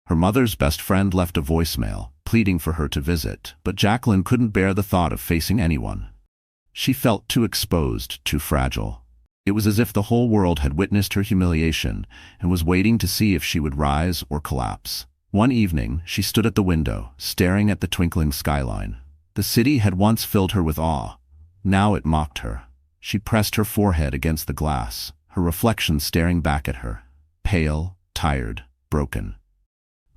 Her mother's best friend left a voicemail, pleading for her to visit, but Jacqueline couldn't bear the thought of facing anyone. She felt too exposed, too fragile. It was as if the whole world had witnessed her humiliation and was waiting to see if she would rise or collapse. One evening, she stood at the window, staring at the twinkling skyline. The city had once filled her with awe. Now it mocked her. She pressed her forehead against the glass, her reflection staring back at her, pale, tired, broken.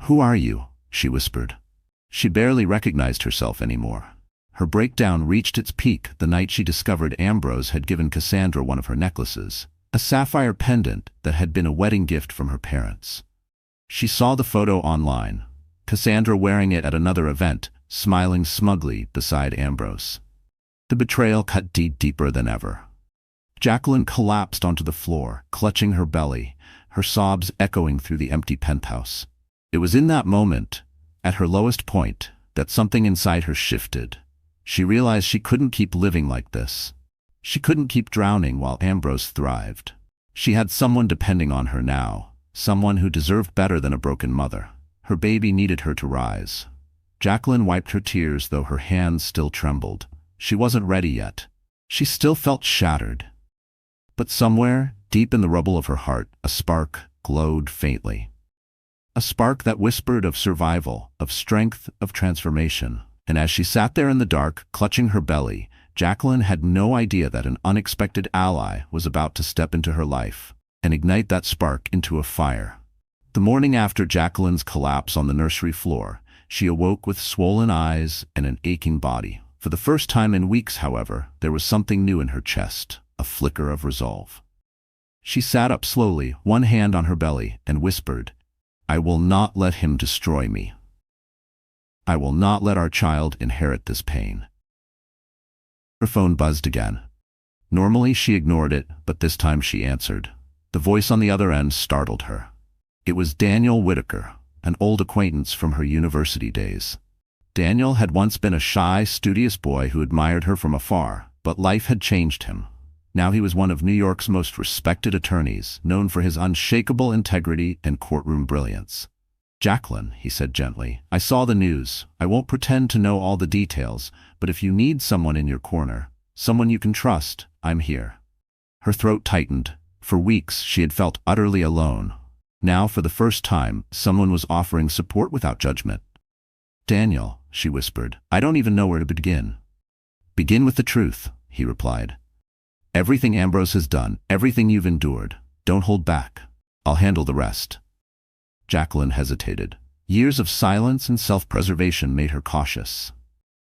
"Who are you?" she whispered. She barely recognized herself anymore. Her breakdown reached its peak the night she discovered Ambrose had given Cassandra one of her necklaces, a sapphire pendant that had been a wedding gift from her parents. She saw the photo online, Cassandra wearing it at another event, smiling smugly beside Ambrose. The betrayal cut deeper than ever. Jacqueline collapsed onto the floor, clutching her belly, her sobs echoing through the empty penthouse. It was in that moment, at her lowest point, that something inside her shifted. She realized she couldn't keep living like this. She couldn't keep drowning while Ambrose thrived. She had someone depending on her now, someone who deserved better than a broken mother. Her baby needed her to rise. Jacqueline wiped her tears, though her hands still trembled. She wasn't ready yet. She still felt shattered. But somewhere, deep in the rubble of her heart, a spark glowed faintly. A spark that whispered of survival, of strength, of transformation. And as she sat there in the dark, clutching her belly, Jacqueline had no idea that an unexpected ally was about to step into her life and ignite that spark into a fire. The morning after Jacqueline's collapse on the nursery floor, she awoke with swollen eyes and an aching body. For the first time in weeks, however, there was something new in her chest, a flicker of resolve. She sat up slowly, one hand on her belly, and whispered, "I will not let him destroy me. I will not let our child inherit this pain." Her phone buzzed again. Normally she ignored it, but this time she answered. The voice on the other end startled her. It was Daniel Whitaker, an old acquaintance from her university days. Daniel had once been a shy, studious boy who admired her from afar, but life had changed him. Now he was one of New York's most respected attorneys, known for his unshakable integrity and courtroom brilliance. "Jacqueline," he said gently, "I saw the news. I won't pretend to know all the details, but if you need someone in your corner, someone you can trust, I'm here." Her throat tightened. For weeks, she had felt utterly alone. Now, for the first time, someone was offering support without judgment. "Daniel," she whispered, "I don't even know where to begin." "Begin with the truth," he replied. "Everything Ambrose has done, everything you've endured. Don't hold back. I'll handle the rest." Jacqueline hesitated. Years of silence and self-preservation made her cautious.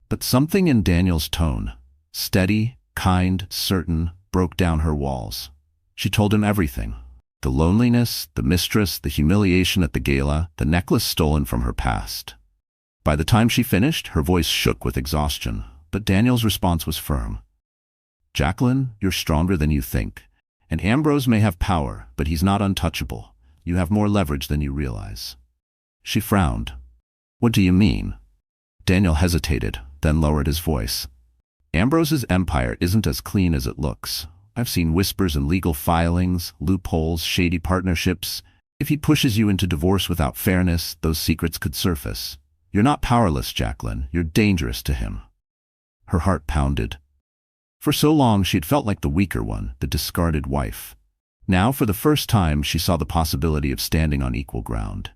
But something in Daniel's tone, steady, kind, certain, broke down her walls. She told him everything. The loneliness, the mistress, the humiliation at the gala, the necklace stolen from her past. By the time she finished, her voice shook with exhaustion, but Daniel's response was firm. "Jacqueline, you're stronger than you think. And Ambrose may have power, but he's not untouchable. You have more leverage than you realize." She frowned. "What do you mean?" Daniel hesitated, then lowered his voice. "Ambrose's empire isn't as clean as it looks. I've seen whispers and legal filings, loopholes, shady partnerships. If he pushes you into divorce without fairness, those secrets could surface. You're not powerless, Jacqueline. You're dangerous to him." Her heart pounded. For so long she had felt like the weaker one, the discarded wife. Now, for the first time, she saw the possibility of standing on equal ground.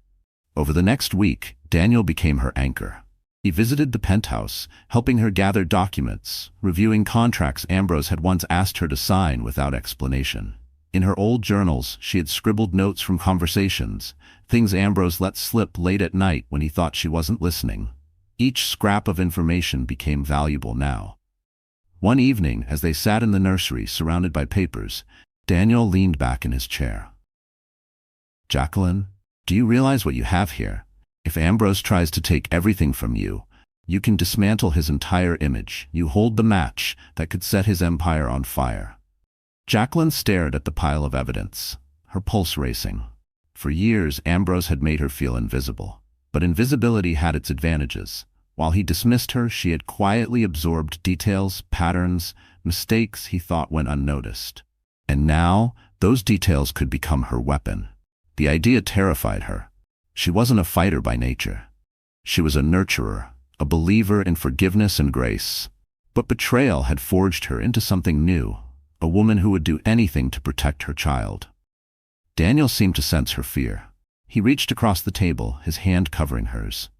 Over the next week, Daniel became her anchor. He visited the penthouse, helping her gather documents, reviewing contracts Ambrose had once asked her to sign without explanation. In her old journals, she had scribbled notes from conversations, things Ambrose let slip late at night when he thought she wasn't listening. Each scrap of information became valuable now. One evening, as they sat in the nursery surrounded by papers, Daniel leaned back in his chair. "Jacqueline, do you realize what you have here? If Ambrose tries to take everything from you, you can dismantle his entire image. You hold the match that could set his empire on fire." Jacqueline stared at the pile of evidence, her pulse racing. For years, Ambrose had made her feel invisible. But invisibility had its advantages. While he dismissed her, she had quietly absorbed details, patterns, mistakes he thought went unnoticed. And now, those details could become her weapon. The idea terrified her. She wasn't a fighter by nature. She was a nurturer, a believer in forgiveness and grace. But betrayal had forged her into something new, a woman who would do anything to protect her child. Daniel seemed to sense her fear. He reached across the table, his hand covering hers.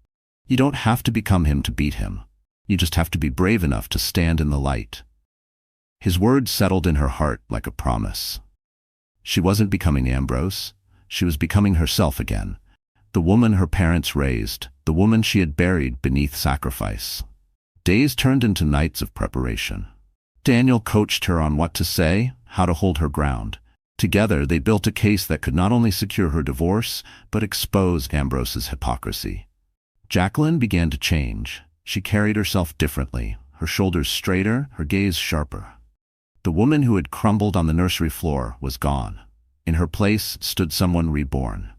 "You don't have to become him to beat him. You just have to be brave enough to stand in the light." His words settled in her heart like a promise. She wasn't becoming Ambrose. She was becoming herself again. The woman her parents raised, the woman she had buried beneath sacrifice. Days turned into nights of preparation. Daniel coached her on what to say, how to hold her ground. Together, they built a case that could not only secure her divorce, but expose Ambrose's hypocrisy. Jacqueline began to change. She carried herself differently, her shoulders straighter, her gaze sharper. The woman who had crumbled on the nursery floor was gone. In her place stood someone reborn.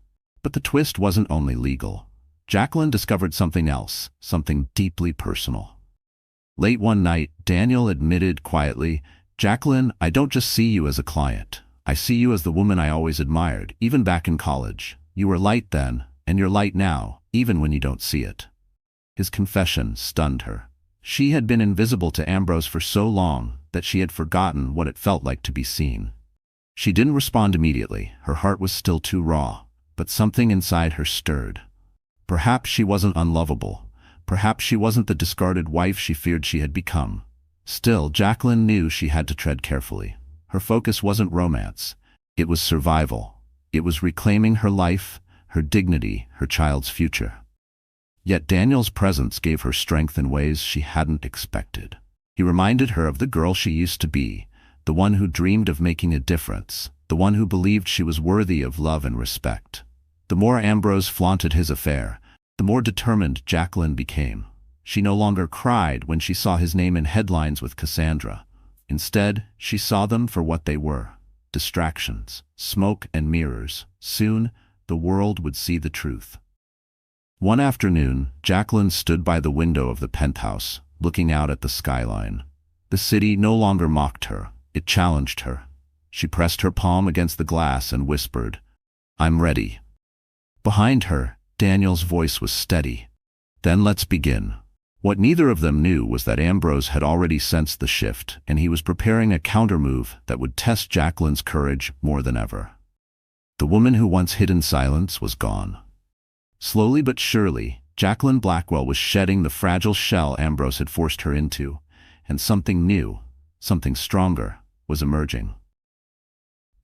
But the twist wasn't only legal. Jacqueline discovered something else, something deeply personal. Late one night, Daniel admitted quietly, "Jacqueline, I don't just see you as a client. I see you as the woman I always admired, even back in college. You were light then, and you're light now, even when you don't see it." His confession stunned her. She had been invisible to Ambrose for so long that she had forgotten what it felt like to be seen. She didn't respond immediately. Her heart was still too raw, but something inside her stirred. Perhaps she wasn't unlovable. Perhaps she wasn't the discarded wife she feared she had become. Still, Jacqueline knew she had to tread carefully. Her focus wasn't romance. It was survival. It was reclaiming her life, her dignity, her child's future. Yet Daniel's presence gave her strength in ways she hadn't expected. He reminded her of the girl she used to be, the one who dreamed of making a difference, the one who believed she was worthy of love and respect. The more Ambrose flaunted his affair, the more determined Jacqueline became. She no longer cried when she saw his name in headlines with Cassandra. Instead, she saw them for what they were: distractions, smoke and mirrors. Soon, the world would see the truth. One afternoon, Jacqueline stood by the window of the penthouse, looking out at the skyline. The city no longer mocked her, it challenged her. She pressed her palm against the glass and whispered, "I'm ready." Behind her, Daniel's voice was steady. "Then let's begin. What neither of them knew was that Ambrose had already sensed the shift, and he was preparing a countermove that would test Jacqueline's courage more than ever. The woman who once hid in silence was gone. Slowly but surely, Jacqueline Blackwell was shedding the fragile shell Ambrose had forced her into, and something new, something stronger, was emerging.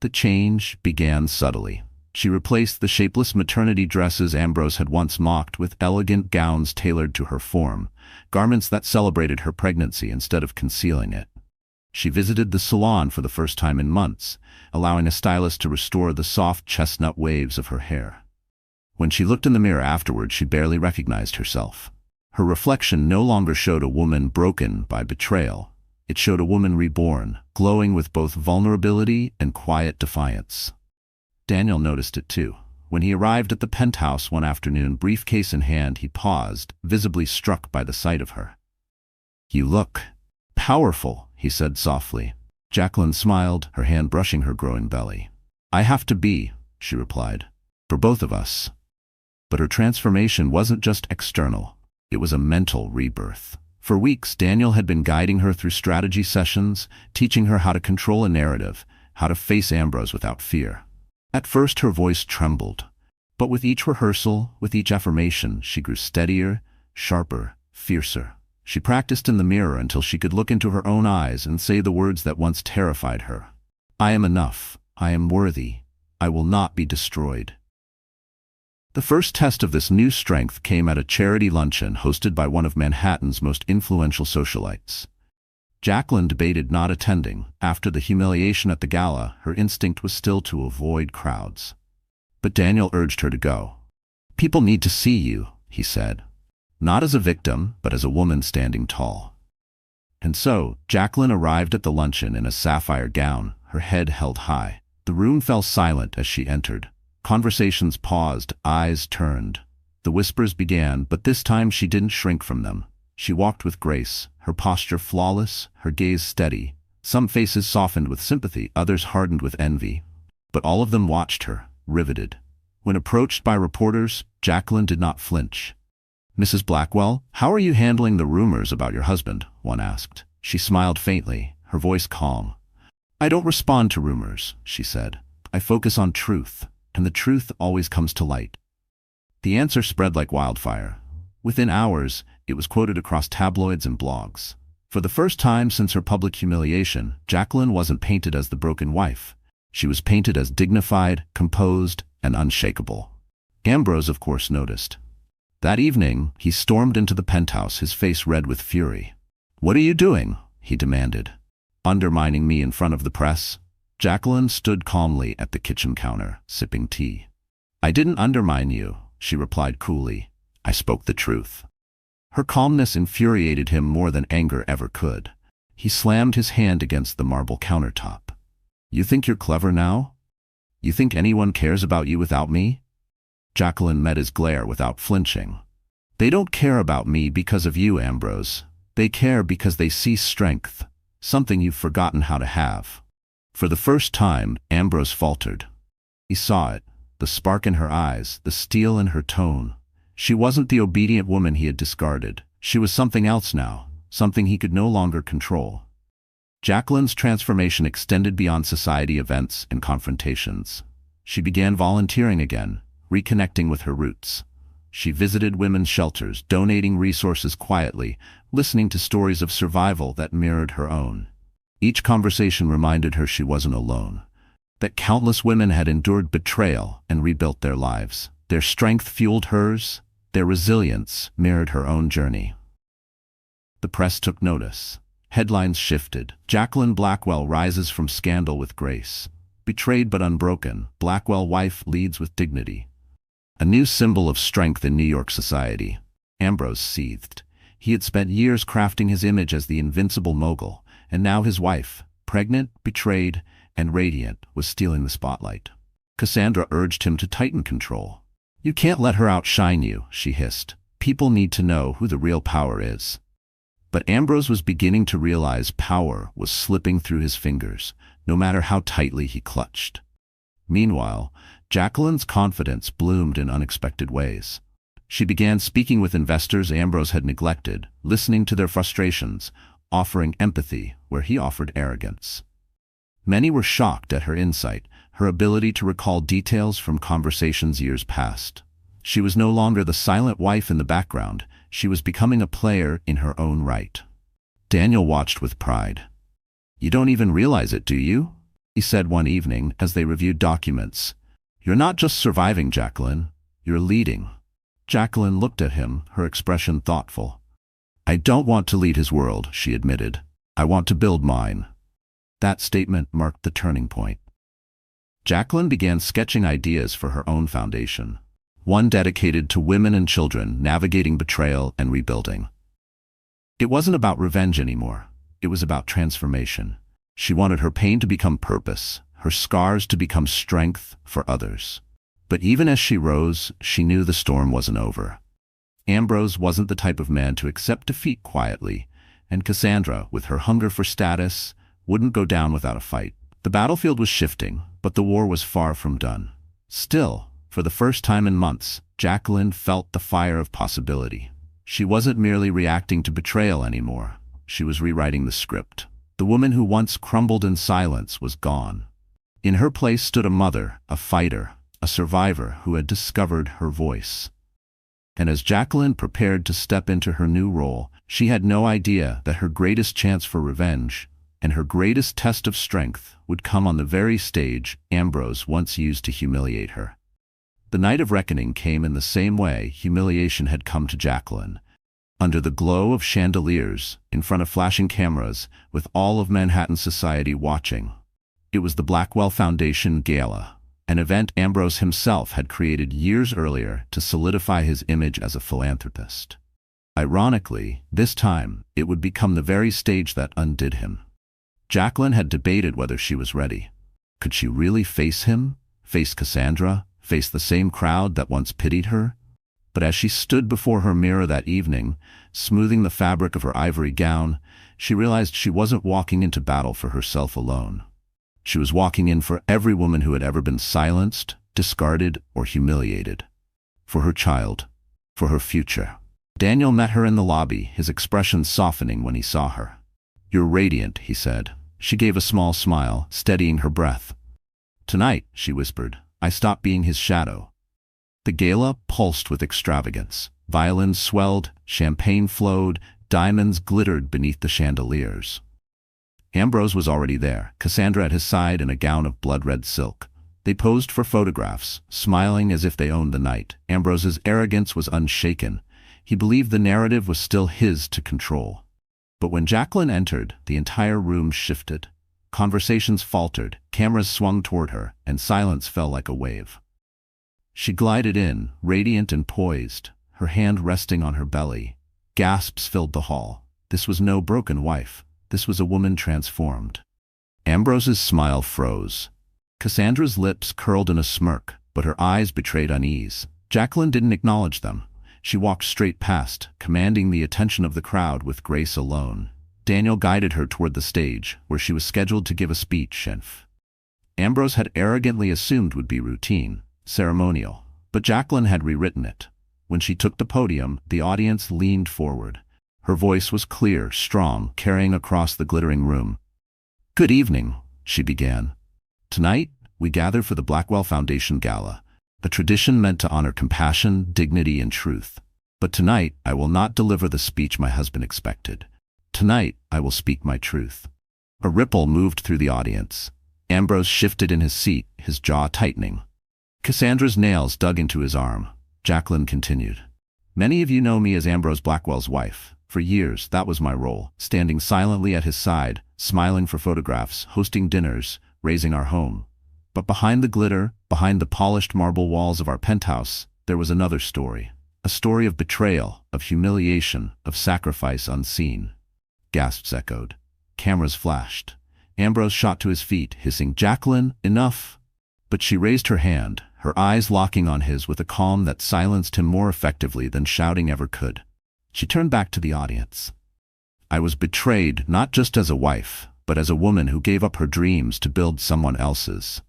The change began subtly. She replaced the shapeless maternity dresses Ambrose had once mocked with elegant gowns tailored to her form, garments that celebrated her pregnancy instead of concealing it. She visited the salon for the first time in months, allowing a stylist to restore the soft chestnut waves of her hair. When she looked in the mirror afterward, she barely recognized herself. Her reflection no longer showed a woman broken by betrayal. It showed a woman reborn, glowing with both vulnerability and quiet defiance. Daniel noticed it too. When he arrived at the penthouse one afternoon, briefcase in hand, he paused, visibly struck by the sight of her. "You look powerful," he said softly. Jacqueline smiled, her hand brushing her growing belly. "I have to be," she replied, "for both of us." But her transformation wasn't just external. It was a mental rebirth. For weeks, Daniel had been guiding her through strategy sessions, teaching her how to control a narrative, how to face Ambrose without fear. At first her voice trembled, but with each rehearsal, with each affirmation, she grew steadier, sharper, fiercer. She practiced in the mirror until she could look into her own eyes and say the words that once terrified her. "I am enough. I am worthy. I will not be destroyed." The first test of this new strength came at a charity luncheon hosted by one of Manhattan's most influential socialites. Jacqueline debated not attending. After the humiliation at the gala, her instinct was still to avoid crowds. But Daniel urged her to go. "People need to see you," he said. "Not as a victim, but as a woman standing tall." And so, Jacqueline arrived at the luncheon in a sapphire gown, her head held high. The room fell silent as she entered. Conversations paused, eyes turned. The whispers began, but this time she didn't shrink from them. She walked with grace, her posture flawless, her gaze steady. Some faces softened with sympathy, others hardened with envy. But all of them watched her, riveted. When approached by reporters, Jacqueline did not flinch. "Mrs. Blackwell, how are you handling the rumors about your husband?" one asked. She smiled faintly, her voice calm. "I don't respond to rumors," she said. "I focus on truth, and the truth always comes to light." The answer spread like wildfire. Within hours, it was quoted across tabloids and blogs. For the first time since her public humiliation, Jacqueline wasn't painted as the broken wife. She was painted as dignified, composed, and unshakable. Ambrose, of course, noticed. That evening, he stormed into the penthouse, his face red with fury. "What are you doing?" he demanded. "Undermining me in front of the press?" Jacqueline stood calmly at the kitchen counter, sipping tea. "I didn't undermine you," she replied coolly. "I spoke the truth." Her calmness infuriated him more than anger ever could. He slammed his hand against the marble countertop. "You think you're clever now? You think anyone cares about you without me?" Jacqueline met his glare without flinching. "They don't care about me because of you, Ambrose. They care because they see strength, something you've forgotten how to have." For the first time, Ambrose faltered. He saw it, the spark in her eyes, the steel in her tone. She wasn't the obedient woman he had discarded. She was something else now, something he could no longer control. Jacqueline's transformation extended beyond society events and confrontations. She began volunteering again, reconnecting with her roots. She visited women's shelters, donating resources quietly, listening to stories of survival that mirrored her own. Each conversation reminded her she wasn't alone, that countless women had endured betrayal and rebuilt their lives. Their strength fueled hers, their resilience mirrored her own journey. The press took notice. Headlines shifted. Jacqueline Blackwell rises from scandal with grace. Betrayed but unbroken, Blackwell wife leads with dignity. A new symbol of strength in New York society. Ambrose seethed. He had spent years crafting his image as the invincible mogul, and now his wife, pregnant, betrayed, and radiant, was stealing the spotlight. Cassandra urged him to tighten control. "You can't let her outshine you," she hissed. "People need to know who the real power is." But Ambrose was beginning to realize power was slipping through his fingers, no matter how tightly he clutched. Meanwhile, Jacqueline's confidence bloomed in unexpected ways. She began speaking with investors Ambrose had neglected, listening to their frustrations, offering empathy where he offered arrogance. Many were shocked at her insight, her ability to recall details from conversations years past. She was no longer the silent wife in the background, she was becoming a player in her own right. Daniel watched with pride. "You don't even realize it, do you?" he said one evening as they reviewed documents. "You're not just surviving, Jacqueline, you're leading." Jacqueline looked at him, her expression thoughtful. "I don't want to lead his world," she admitted. "I want to build mine." That statement marked the turning point. Jacqueline began sketching ideas for her own foundation, one dedicated to women and children navigating betrayal and rebuilding. It wasn't about revenge anymore. It was about transformation. She wanted her pain to become purpose, her scars to become strength for others. But even as she rose, she knew the storm wasn't over. Ambrose wasn't the type of man to accept defeat quietly, and Cassandra, with her hunger for status, wouldn't go down without a fight. The battlefield was shifting, but the war was far from done. Still, for the first time in months, Jacqueline felt the fire of possibility. She wasn't merely reacting to betrayal anymore. She was rewriting the script. The woman who once crumbled in silence was gone. In her place stood a mother, a fighter, a survivor who had discovered her voice. And as Jacqueline prepared to step into her new role, she had no idea that her greatest chance for revenge and her greatest test of strength would come on the very stage Ambrose once used to humiliate her. The night of reckoning came in the same way humiliation had come to Jacqueline. Under the glow of chandeliers, in front of flashing cameras, with all of Manhattan society watching. It was the Blackwell Foundation Gala, an event Ambrose himself had created years earlier to solidify his image as a philanthropist. Ironically, this time, it would become the very stage that undid him. Jacqueline had debated whether she was ready. Could she really face him? Face Cassandra? Face the same crowd that once pitied her? But as she stood before her mirror that evening, smoothing the fabric of her ivory gown, she realized she wasn't walking into battle for herself alone. She was walking in for every woman who had ever been silenced, discarded, or humiliated. For her child. For her future. Daniel met her in the lobby, his expression softening when he saw her. "You're radiant," he said. She gave a small smile, steadying her breath. "Tonight," she whispered, "I stopped being his shadow." The gala pulsed with extravagance. Violins swelled, champagne flowed, diamonds glittered beneath the chandeliers. Ambrose was already there, Cassandra at his side in a gown of blood-red silk. They posed for photographs, smiling as if they owned the night. Ambrose's arrogance was unshaken. He believed the narrative was still his to control. But when Jacqueline entered, the entire room shifted. Conversations faltered, cameras swung toward her, and silence fell like a wave. She glided in, radiant and poised, her hand resting on her belly. Gasps filled the hall. This was no broken wife. This was a woman transformed. Ambrose's smile froze. Cassandra's lips curled in a smirk, but her eyes betrayed unease. Jacqueline didn't acknowledge them. She walked straight past, commanding the attention of the crowd with grace alone. Daniel guided her toward the stage, where she was scheduled to give a speech Ambrose had arrogantly assumed would be routine, ceremonial, but Jacqueline had rewritten it. When she took the podium, the audience leaned forward. Her voice was clear, strong, carrying across the glittering room. "Good evening," she began. "Tonight, we gather for the Blackwell Foundation Gala, a tradition meant to honor compassion, dignity, and truth. But tonight, I will not deliver the speech my husband expected. Tonight, I will speak my truth." A ripple moved through the audience. Ambrose shifted in his seat, his jaw tightening. Cassandra's nails dug into his arm. Jacqueline continued. "Many of you know me as Ambrose Blackwell's wife. For years, that was my role, standing silently at his side, smiling for photographs, hosting dinners, raising our home. But behind the glitter, behind the polished marble walls of our penthouse, there was another story. A story of betrayal, of humiliation, of sacrifice unseen." Gasps echoed. Cameras flashed. Ambrose shot to his feet, hissing, "Jacqueline, enough!" But she raised her hand, her eyes locking on his with a calm that silenced him more effectively than shouting ever could. She turned back to the audience. "I was betrayed not just as a wife, but as a woman who gave up her dreams to build someone else's.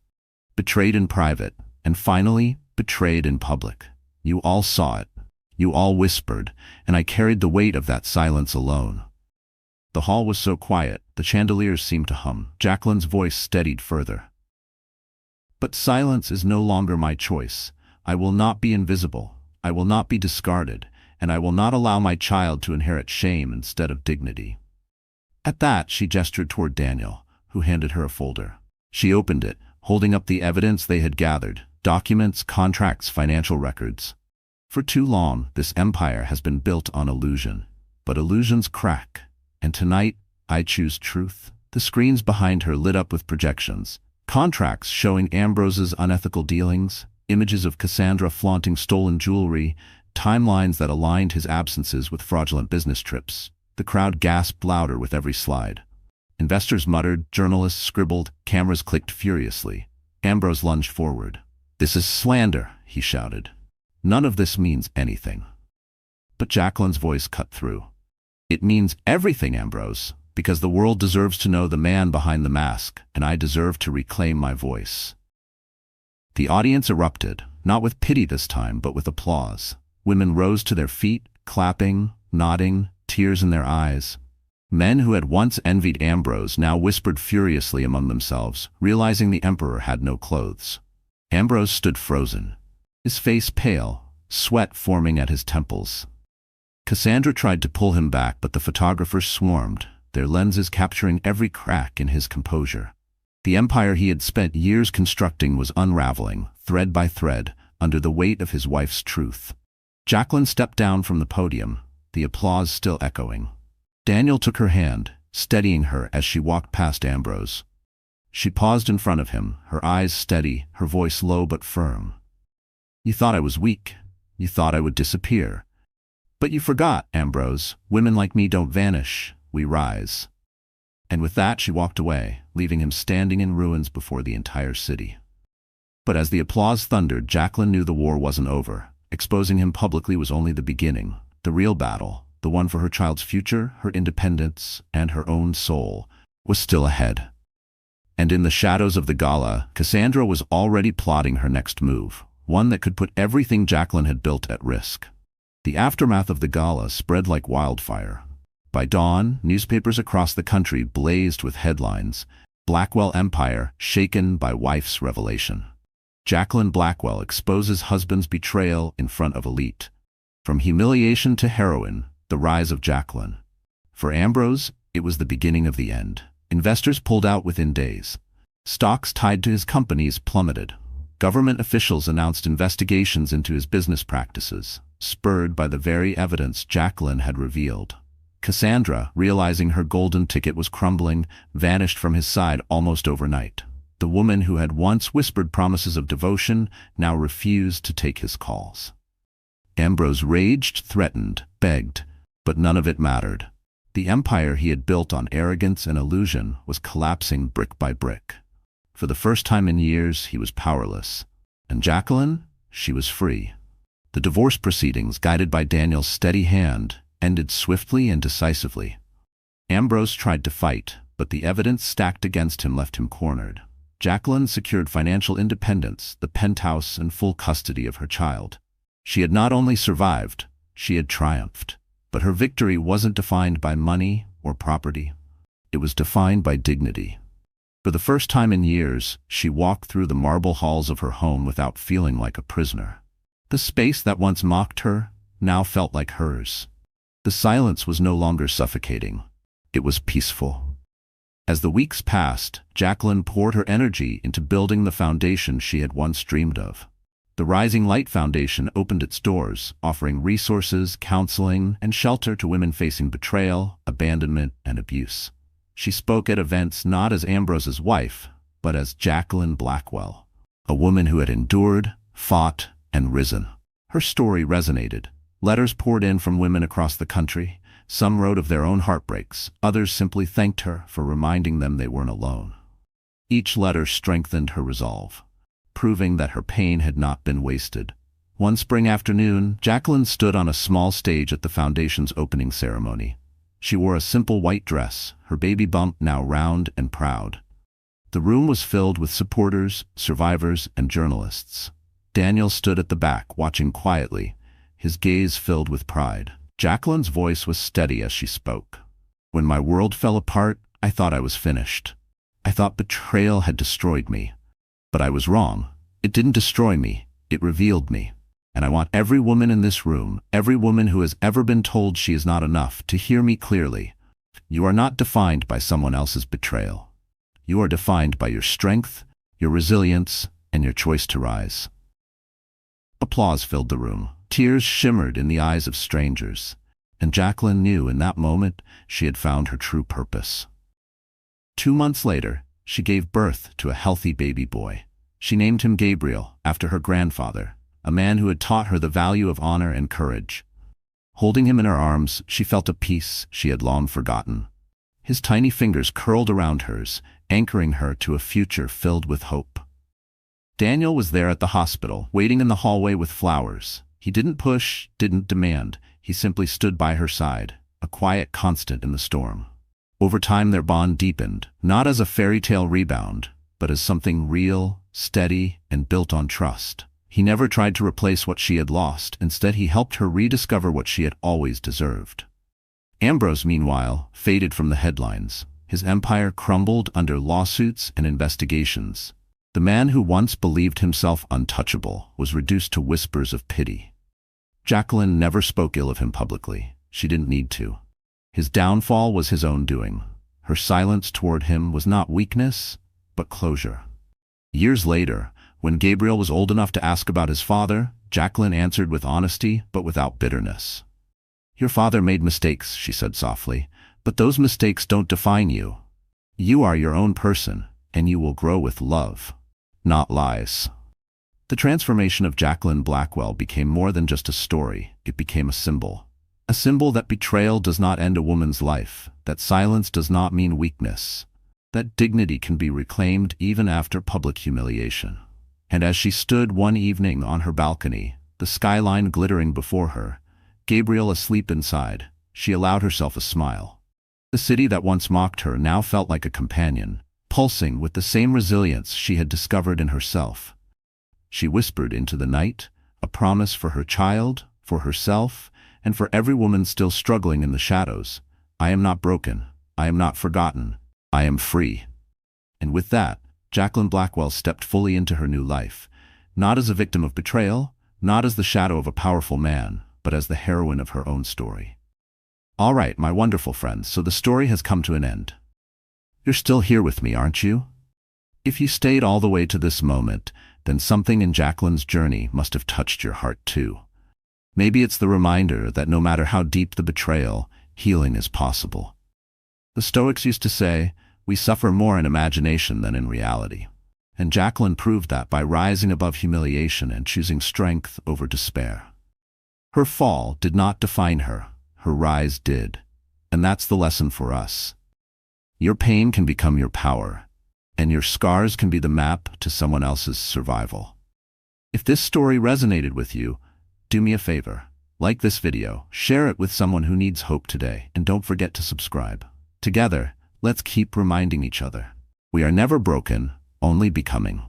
Betrayed in private, and finally, betrayed in public. You all saw it. You all whispered, and I carried the weight of that silence alone. The hall was so quiet, the chandeliers seemed to hum. Jacqueline's voice steadied further. But silence is no longer my choice. I will not be invisible. I will not be discarded, and I will not allow my child to inherit shame instead of dignity. At that, she gestured toward Daniel, who handed her a folder. She opened it, holding up the evidence they had gathered: documents, contracts, financial records. For too long, this empire has been built on illusion. But illusions crack, and tonight, I choose truth. The screens behind her lit up with projections. Contracts showing Ambrose's unethical dealings, images of Cassandra flaunting stolen jewelry, timelines that aligned his absences with fraudulent business trips. The crowd gasped louder with every slide. Investors muttered, journalists scribbled, cameras clicked furiously. Ambrose lunged forward. "This is slander," he shouted. "None of this means anything." But Jacqueline's voice cut through. "It means everything, Ambrose, because the world deserves to know the man behind the mask, and I deserve to reclaim my voice." The audience erupted, not with pity this time, but with applause. Women rose to their feet, clapping, nodding, tears in their eyes. Men who had once envied Ambrose now whispered furiously among themselves, realizing the emperor had no clothes. Ambrose stood frozen, his face pale, sweat forming at his temples. Cassandra tried to pull him back, but the photographers swarmed, their lenses capturing every crack in his composure. The empire he had spent years constructing was unraveling, thread by thread, under the weight of his wife's truth. Jacqueline stepped down from the podium, the applause still echoing. Daniel took her hand, steadying her as she walked past Ambrose. She paused in front of him, her eyes steady, her voice low but firm. "You thought I was weak. You thought I would disappear. But you forgot, Ambrose. Women like me don't vanish. We rise." And with that she walked away, leaving him standing in ruins before the entire city. But as the applause thundered, Jacqueline knew the war wasn't over. Exposing him publicly was only the beginning. The real battle, the one for her child's future, her independence, and her own soul, was still ahead. And in the shadows of the gala, Cassandra was already plotting her next move, one that could put everything Jacqueline had built at risk. The aftermath of the gala spread like wildfire. By dawn, newspapers across the country blazed with headlines: "Blackwell Empire shaken by wife's revelation." Jacqueline Blackwell exposes husband's betrayal in front of elite. From humiliation to heroine, the rise of Jacqueline. For Ambrose, it was the beginning of the end. Investors pulled out within days. Stocks tied to his companies plummeted. Government officials announced investigations into his business practices, spurred by the very evidence Jacqueline had revealed. Cassandra, realizing her golden ticket was crumbling, vanished from his side almost overnight. The woman who had once whispered promises of devotion now refused to take his calls. Ambrose raged, threatened, begged, but none of it mattered. The empire he had built on arrogance and illusion was collapsing brick by brick. For the first time in years, he was powerless. And Jacqueline? She was free. The divorce proceedings, guided by Daniel's steady hand, ended swiftly and decisively. Ambrose tried to fight, but the evidence stacked against him left him cornered. Jacqueline secured financial independence, the penthouse, and full custody of her child. She had not only survived, she had triumphed. But her victory wasn't defined by money or property. It was defined by dignity. For the first time in years, she walked through the marble halls of her home without feeling like a prisoner. The space that once mocked her now felt like hers. The silence was no longer suffocating. It was peaceful. As the weeks passed, Jacqueline poured her energy into building the foundation she had once dreamed of. The Rising Light Foundation opened its doors, offering resources, counseling, and shelter to women facing betrayal, abandonment, and abuse. She spoke at events not as Ambrose's wife, but as Jacqueline Blackwell, a woman who had endured, fought, and risen. Her story resonated. Letters poured in from women across the country. Some wrote of their own heartbreaks. Others simply thanked her for reminding them they weren't alone. Each letter strengthened her resolve, proving that her pain had not been wasted. One spring afternoon, Jacqueline stood on a small stage at the foundation's opening ceremony. She wore a simple white dress, her baby bump now round and proud. The room was filled with supporters, survivors, and journalists. Daniel stood at the back, watching quietly, his gaze filled with pride. Jacqueline's voice was steady as she spoke. When my world fell apart, I thought I was finished. I thought betrayal had destroyed me. But I was wrong. It didn't destroy me. It revealed me. And I want every woman in this room, every woman who has ever been told she is not enough, to hear me clearly. You are not defined by someone else's betrayal. You are defined by your strength, your resilience, and your choice to rise. Applause filled the room. Tears shimmered in the eyes of strangers. And Jacqueline knew in that moment she had found her true purpose. 2 months later, she gave birth to a healthy baby boy. She named him Gabriel, after her grandfather, a man who had taught her the value of honor and courage. Holding him in her arms, she felt a peace she had long forgotten. His tiny fingers curled around hers, anchoring her to a future filled with hope. Daniel was there at the hospital, waiting in the hallway with flowers. He didn't push, didn't demand. He simply stood by her side, a quiet constant in the storm. Over time their bond deepened, not as a fairy tale rebound, but as something real, steady, and built on trust. He never tried to replace what she had lost. Instead, he helped her rediscover what she had always deserved. Ambrose, meanwhile, faded from the headlines. His empire crumbled under lawsuits and investigations. The man who once believed himself untouchable was reduced to whispers of pity. Jacqueline never spoke ill of him publicly. She didn't need to. His downfall was his own doing. Her silence toward him was not weakness, but closure. Years later, when Gabriel was old enough to ask about his father, Jacqueline answered with honesty, but without bitterness. "Your father made mistakes," she said softly, "but those mistakes don't define you. You are your own person, and you will grow with love, not lies." The transformation of Jacqueline Blackwell became more than just a story. It became a symbol. A symbol that betrayal does not end a woman's life, that silence does not mean weakness, that dignity can be reclaimed even after public humiliation. And as she stood one evening on her balcony, the skyline glittering before her, Gabriel asleep inside, she allowed herself a smile. The city that once mocked her now felt like a companion, pulsing with the same resilience she had discovered in herself. She whispered into the night, a promise for her child, for herself, and for every woman still struggling in the shadows. "I am not broken. I am not forgotten. I am free." And with that, Jacqueline Blackwell stepped fully into her new life, not as a victim of betrayal, not as the shadow of a powerful man, but as the heroine of her own story. All right, my wonderful friends, so the story has come to an end. You're still here with me, aren't you? If you stayed all the way to this moment, then something in Jacqueline's journey must have touched your heart too. Maybe it's the reminder that no matter how deep the betrayal, healing is possible. The Stoics used to say, "We suffer more in imagination than in reality." And Jacqueline proved that by rising above humiliation and choosing strength over despair. Her fall did not define her. Her rise did. And that's the lesson for us. Your pain can become your power, and your scars can be the map to someone else's survival. If this story resonated with you, do me a favor. Like this video, share it with someone who needs hope today, and don't forget to subscribe. Together, let's keep reminding each other. We are never broken, only becoming.